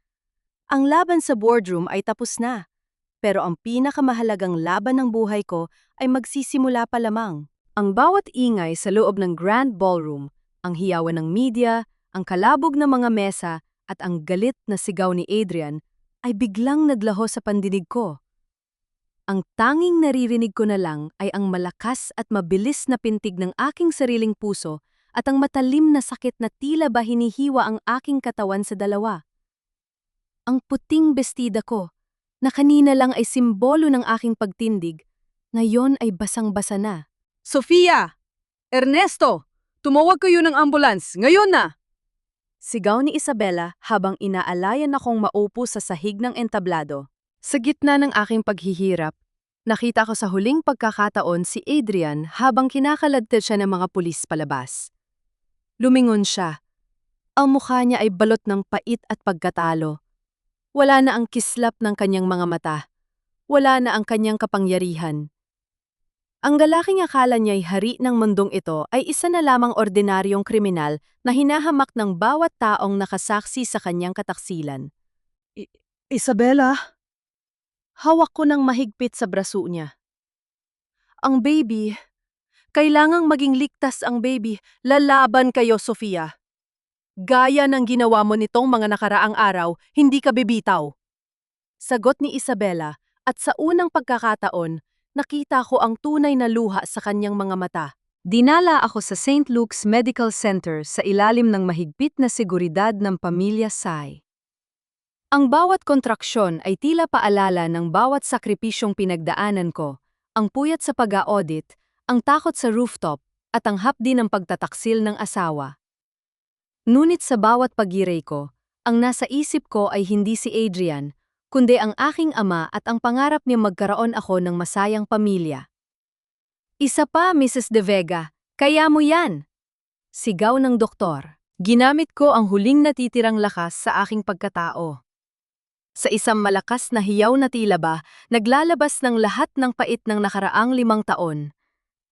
Ang laban sa boardroom ay tapos na, pero ang pinakamahalagang laban ng buhay ko ay magsisimula pa lamang. Ang bawat ingay sa loob ng grand ballroom, ang hiyawan ng media, ang kalabog ng mga mesa at ang galit na sigaw ni Adrian ay biglang naglaho sa pandinig ko. Ang tanging naririnig ko na lang ay ang malakas at mabilis na pintig ng aking sariling puso at ang matalim na sakit na tila ba hinihiwa ang aking katawan sa dalawa. Ang puting bestida ko, na kanina lang ay simbolo ng aking pagtindig, ngayon ay basang-basa na. Sofia! Ernesto! Tumawag kayo ng ambulance. Ngayon na! Sigaw ni Isabella habang inaalayan akong maupo sa sahig ng entablado. Sa gitna ng aking paghihirap, nakita ko sa huling pagkakataon si Adrian habang kinakaladkad siya ng mga pulis palabas. Lumingon siya. Ang mukha niya ay balot ng pait at pagkatalo. Wala na ang kislap ng kanyang mga mata. Wala na ang kanyang kapangyarihan. Ang lalaking akala niya'y hari ng mundong ito ay isa na lamang ordinaryong kriminal na hinahamak ng bawat taong nakasaksi sa kanyang kataksilan. Isabella? Hawak ko ng mahigpit sa braso niya. Ang baby. Kailangang maging ligtas ang baby. Lalaban kayo, Sofia. Gaya ng ginawa mo nitong mga nakaraang araw, hindi ka bibitaw. Sagot ni Isabella, at sa unang pagkakataon, nakita ko ang tunay na luha sa kanyang mga mata. Dinala ako sa St. Luke's Medical Center sa ilalim ng mahigpit na seguridad ng pamilya Sai. Ang bawat kontraksyon ay tila paalala ng bawat sakripisyong pinagdaanan ko, ang puyat sa pag-audit, ang takot sa rooftop, at ang hapdi ng pagtataksil ng asawa. Ngunit sa bawat pagiray ko, ang nasa isip ko ay hindi si Adrian, kundi ang aking ama at ang pangarap niya magkaroon ako ng masayang pamilya. Isa pa, Mrs. De Vega, kaya mo yan! Sigaw ng doktor. Ginamit ko ang huling natitirang lakas sa aking pagkatao. Sa isang malakas na hiyaw na tila ba, naglalabas ng lahat ng pait ng nakaraang 5 taon.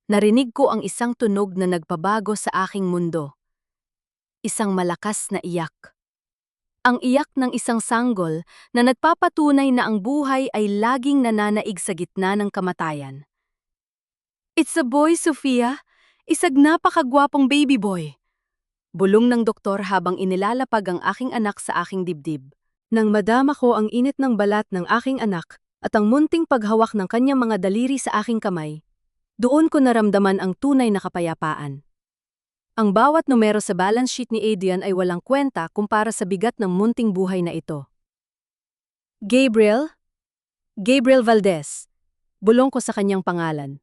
Narinig ko ang isang tunog na nagpabago sa aking mundo. Isang malakas na iyak. Ang iyak ng isang sanggol na nagpapatunay na ang buhay ay laging nananaig sa gitna ng kamatayan. It's a boy, Sofia. Isang napakagwapong baby boy. Bulong ng doktor habang inilalapag ang aking anak sa aking dibdib. Nang madama ko ang init ng balat ng aking anak at ang munting paghawak ng kanyang mga daliri sa aking kamay, doon ko naramdaman ang tunay na kapayapaan. Ang bawat numero sa balance sheet ni Adrian ay walang kwenta kumpara sa bigat ng munting buhay na ito. Gabriel? Gabriel Valdez. Bulong ko sa kanyang pangalan.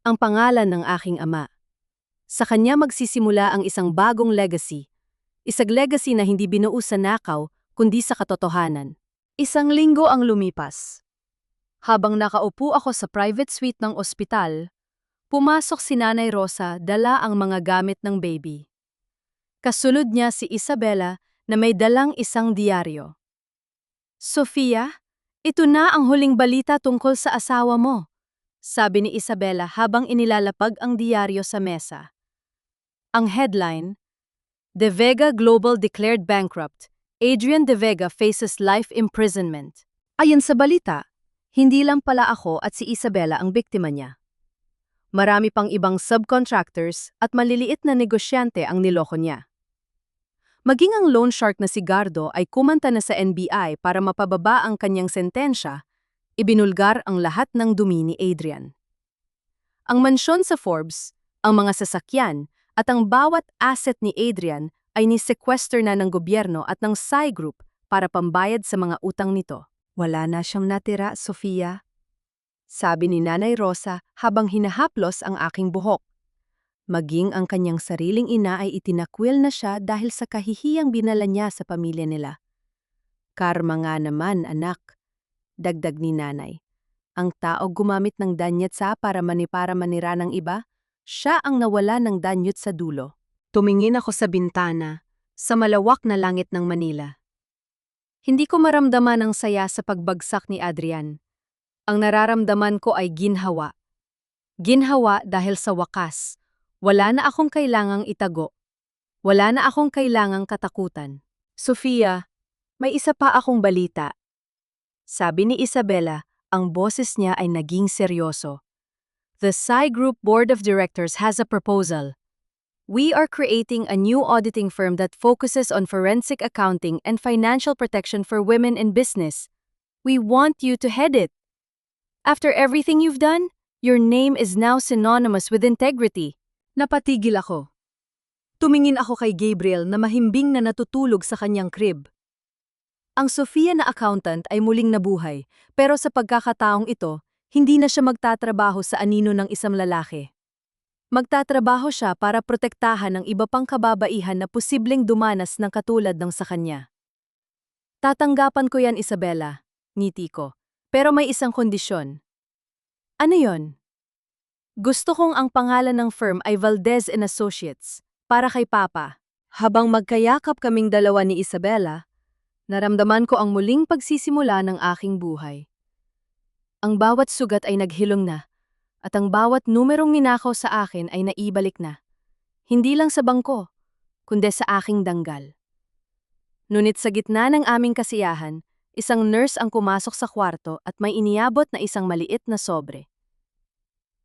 Ang pangalan ng aking ama. Sa kanya magsisimula ang isang bagong legacy. Isang legacy na hindi binuo sa nakaw, kundi sa katotohanan. Isang linggo ang lumipas. Habang nakaupo ako sa private suite ng ospital, pumasok si Nanay Rosa dala ang mga gamit ng baby. Kasunod niya si Isabella na may dalang isang diaryo. Sofia, ito na ang huling balita tungkol sa asawa mo, sabi ni Isabella habang inilalapag ang diaryo sa mesa. Ang headline, De Vega Global Declared Bankrupt. Adrian De Vega faces life imprisonment. Ayon sa balita, hindi lang pala ako at si Isabella ang biktima niya. Marami pang ibang subcontractors at maliliit na negosyante ang niloko niya. Maging ang loan shark na si Gardo ay kumanta na sa NBI para mapababa ang kanyang sentensya, ibinulgar ang lahat ng dumi ni Adrian. Ang mansyon sa Forbes, ang mga sasakyan, at ang bawat asset ni Adrian ay ni-sequester na ng gobyerno at ng Sai Group para pambayad sa mga utang nito. Wala na siyang natira, Sofia. Sabi ni Nanay Rosa habang hinahaplos ang aking buhok. Maging ang kanyang sariling ina ay itinakwil na siya dahil sa kahihiyang binala niya sa pamilya nila. Karma nga naman, anak. Dagdag ni Nanay. Ang tao gumamit ng danyetsa para manira ng iba, siya ang nawala ng danyot sa dulo. Tumingin ako sa bintana, sa malawak na langit ng Manila. Hindi ko maramdaman ang saya sa pagbagsak ni Adrian. Ang nararamdaman ko ay ginhawa. Ginhawa dahil sa wakas, wala na akong kailangang itago. Wala na akong kailangang katakutan. Sofia, may isa pa akong balita. Sabi ni Isabella, ang boses niya ay naging seryoso. The Sai Group Board of Directors has a proposal. We are creating a new auditing firm that focuses on forensic accounting and financial protection for women in business. We want you to head it. After everything you've done, your name is now synonymous with integrity. Napatigil ako. Tumingin ako kay Gabriel na mahimbing na natutulog sa kanyang crib. Ang Sofia na accountant ay muling nabuhay, pero sa pagkakataong ito, hindi na siya magtatrabaho sa anino ng isang lalaki. Magtatrabaho siya para protektahan ng iba pang kababaihan na posibleng dumanas ng katulad ng sa kanya. Tatanggapan ko yan, Isabella, ngiti ko, pero may isang kondisyon. Ano yon? Gusto kong ang pangalan ng firm ay Valdez and Associates, para kay Papa. Habang magkayakap kaming dalawa ni Isabela, naramdaman ko ang muling pagsisimula ng aking buhay. Ang bawat sugat ay naghilom na, at ang bawat numerong ninakaw sa akin ay naibalik na. Hindi lang sa bangko, kundi sa aking danggal. Ngunit sa gitna ng aming kasiyahan, isang nurse ang pumasok sa kwarto at may iniabot na isang maliit na sobre.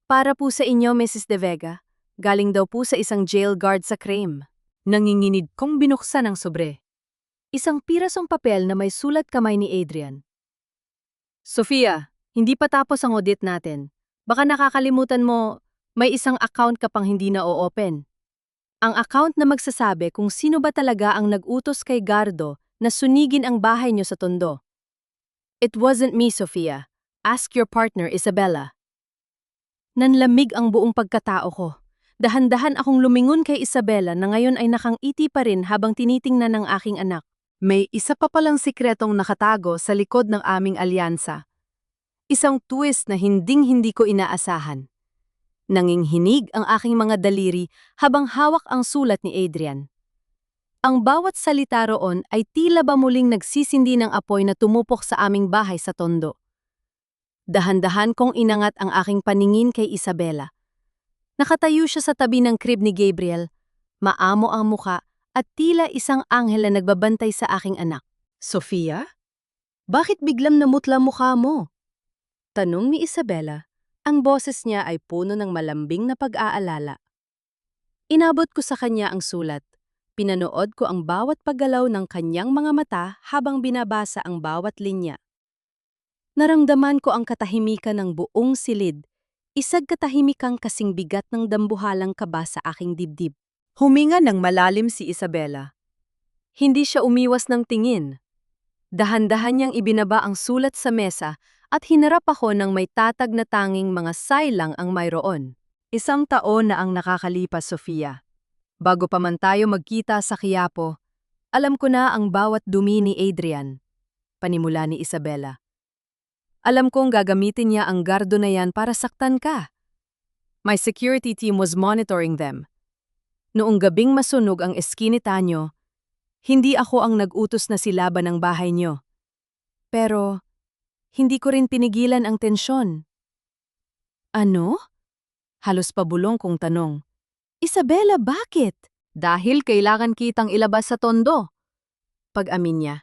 Para po sa inyo, Mrs. De Vega, galing daw po sa isang jail guard sa crime. Nanginginig kong binuksan ang sobre. Isang pirasong papel na may sulat kamay ni Adrian. Sofia, hindi pa tapos ang audit natin. Baka nakakalimutan mo, may isang account ka pang hindi na o-open. Ang account na magsasabi kung sino ba talaga ang nag-utos kay Gardo na sunigin ang bahay niyo sa Tondo. It wasn't me, Sofia. Ask your partner, Isabella. Nanlamig ang buong pagkatao ko. Dahan-dahan akong lumingon kay Isabella na ngayon ay nakangiti pa rin habang tinitingnan ng aking anak. May isa pa palang sikretong nakatago sa likod ng aming alyansa. Isang twist na hinding-hindi ko inaasahan. Nanginghinig ang aking mga daliri habang hawak ang sulat ni Adrian. Ang bawat salita roon ay tila ba muling nagsisindi ng apoy na tumupok sa aming bahay sa Tondo. Dahan-dahan kong inangat ang aking paningin kay Isabella. Nakatayo siya sa tabi ng crib ni Gabriel, maamo ang muka at tila isang anghel na nagbabantay sa aking anak. Sofia? Bakit biglang namutla mukha mo? Tanong ni Isabella. Ang boses niya ay puno ng malambing na pag-aalala. Inabot ko sa kanya ang sulat. Pinanood ko ang bawat paggalaw ng kanyang mga mata habang binabasa ang bawat linya. Naramdaman ko ang katahimikan ng buong silid. Isag katahimikang kasing bigat ng dambuhalang kaba sa aking dibdib. Huminga ng malalim si Isabella. Hindi siya umiwas ng tingin. Dahan-dahan niyang ibinaba ang sulat sa mesa at hinarap ako ng may tatag na tanging mga saylang ang mayroon. Isang taon na ang nakakalipas, Sofia. Bago pa man tayo magkita sa Quiapo, alam ko na ang bawat dumi ni Adrian. Panimula ni Isabella. Alam kong gagamitin niya ang gardo na yan para saktan ka. My security team was monitoring them. Noong gabing masunog ang eskinita nyo, hindi ako ang nag-utos na silaban ng bahay nyo. Pero, hindi ko rin pinigilan ang tensyon. Ano? Halos pabulong kong tanong. Isabella, bakit? Dahil kailangan kitang ilabas sa Tondo. Pag-amin niya.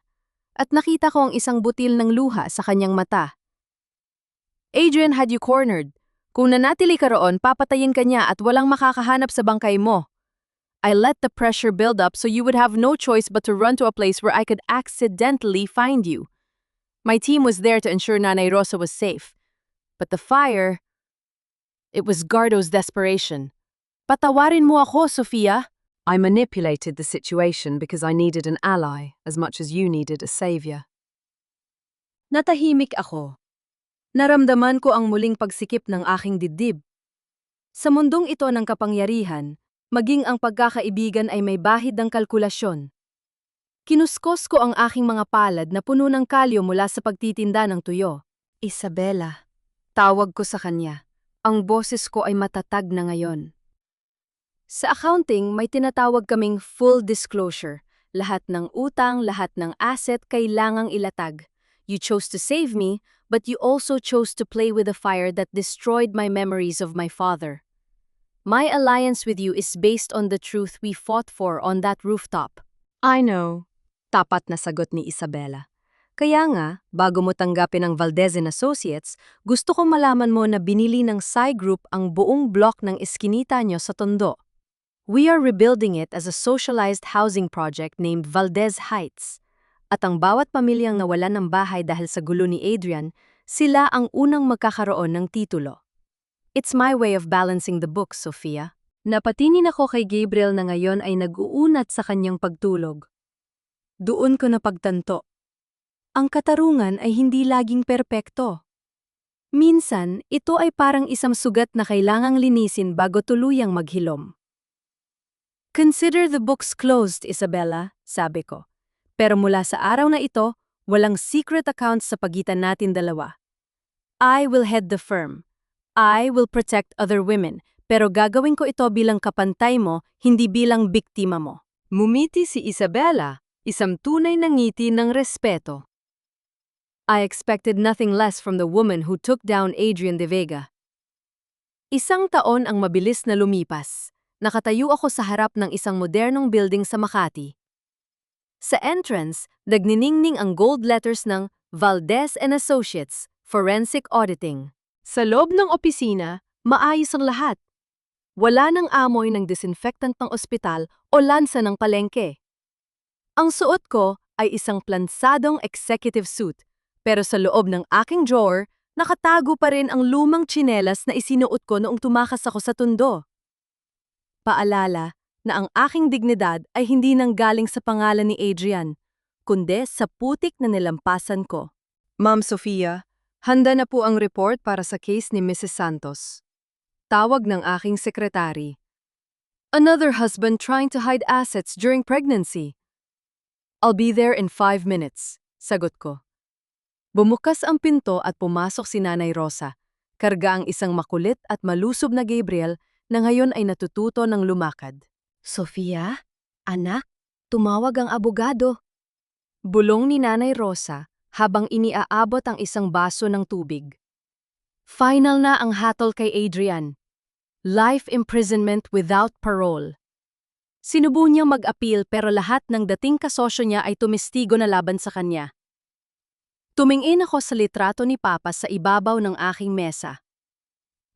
At nakita ko ang isang butil ng luha sa kanyang mata. Adrian had you cornered. Kung nanatili ka roon, papatayin ka niya at walang makakahanap sa bangkay mo. I let the pressure build up so you would have no choice but to run to a place where I could accidentally find you. My team was there to ensure Nanay Rosa was safe. But the fire... It was Gardo's desperation. Patawarin mo ako, Sofia. I manipulated the situation because I needed an ally as much as you needed a savior. Natahimik ako. Naramdaman ko ang muling pagsikip ng aking dibdib. Sa mundong ito ng kapangyarihan, maging ang pagkakaibigan ay may bahid ng kalkulasyon. Kinuskos ko ang aking mga palad na puno ng kalyo mula sa pagtitinda ng tuyo. Isabella. Tawag ko sa kanya. Ang boses ko ay matatag na ngayon. Sa accounting, may tinatawag kaming full disclosure. Lahat ng utang, lahat ng asset kailangang ilatag. You chose to save me, but you also chose to play with a fire that destroyed my memories of my father. My alliance with you is based on the truth we fought for on that rooftop. I know. Tapat na sagot ni Isabella. Kaya nga, bago mo tanggapin ang Valdez and Associates, gusto kong malaman mo na binili ng Psy Group ang buong block ng eskinita nyo sa Tondo. We are rebuilding it as a socialized housing project named Valdez Heights. At ang bawat pamilyang nawalan ng bahay dahil sa gulo ni Adrian, sila ang unang magkakaroon ng titulo. It's my way of balancing the books, Sofia. Napatinin ako kay Gabriel na ngayon ay nag-uunat sa kanyang pagtulog. Doon ko napagtanto. Ang katarungan ay hindi laging perpekto. Minsan, ito ay parang isang sugat na kailangang linisin bago tuluyang maghilom. Consider the books closed, Isabella, sabi ko. Pero mula sa araw na ito, walang secret accounts sa pagitan natin dalawa. I will head the firm. I will protect other women, pero gagawin ko ito bilang kapantay mo, hindi bilang biktima mo. Ngumiti si Isabella, isang tunay na ngiti ng respeto. I expected nothing less from the woman who took down Adrian de Vega. Isang taon ang mabilis na lumipas. Nakatayo ako sa harap ng isang modernong building sa Makati. Sa entrance, nagniningning ang gold letters ng Valdez and Associates, Forensic Auditing. Sa loob ng opisina, maayos ang lahat. Wala nang amoy ng disinfectant ng ospital o lansa ng palengke. Ang suot ko ay isang plansadong executive suit, pero sa loob ng aking drawer, nakatago pa rin ang lumang tsinelas na isinuot ko noong tumakas ako sa tundo. Paalala na ang aking dignidad ay hindi nanggaling sa pangalan ni Adrian, kundi sa putik na nilampasan ko. Ma'am Sofia, handa na po ang report para sa case ni Mrs. Santos. Tawag ng aking sekretary. Another husband trying to hide assets during pregnancy. I'll be there in 5 minutes, sagot ko. Bumukas ang pinto at pumasok si Nanay Rosa, karga ang isang makulit at malusob na Gabriel na ngayon ay natututo ng lumakad. Sofia, anak, tumawag ang abogado. Bulong ni Nanay Rosa habang iniaabot ang isang baso ng tubig. Final na ang hatol kay Adrian. Life imprisonment without parole. Sinubo niyang mag-appeal pero lahat ng dating kasosyo niya ay tumistigo na laban sa kanya. Tumingin ako sa litrato ni Papa sa ibabaw ng aking mesa.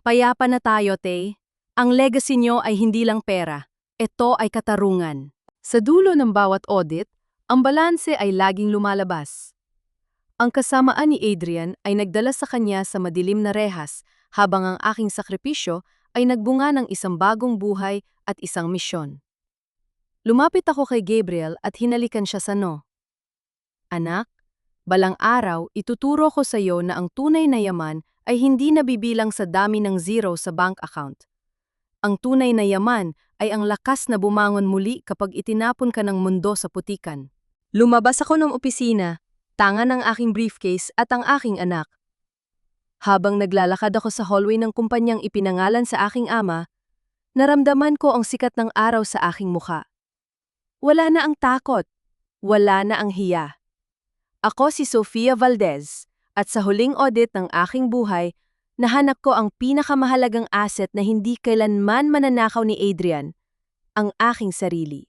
Payapa na tayo, Tay. Ang legacy niyo ay hindi lang pera. Ito ay katarungan. Sa dulo ng bawat audit, ang balanse ay laging lumalabas. Ang kasamaan ni Adrian ay nagdala sa kanya sa madilim na rehas habang ang aking sakripisyo ay nagbunga ng isang bagong buhay at isang misyon. Lumapit ako kay Gabriel at hinalikan siya sa no. Anak, balang araw ituturo ko sa iyo na ang tunay na yaman ay hindi nabibilang sa dami ng zero sa bank account. Ang tunay na yaman ay ang lakas na bumangon muli kapag itinapon ka ng mundo sa putikan. Lumabas ako ng opisina, tangan ang aking briefcase at ang aking anak. Habang naglalakad ako sa hallway ng kumpanyang ipinangalan sa aking ama, naramdaman ko ang sikat ng araw sa aking mukha. Wala na ang takot, wala na ang hiya. Ako si Sofia Valdez at sa huling audit ng aking buhay, nahanap ko ang pinakamahalagang asset na hindi kailanman mananakaw ni Adrian, ang aking sarili.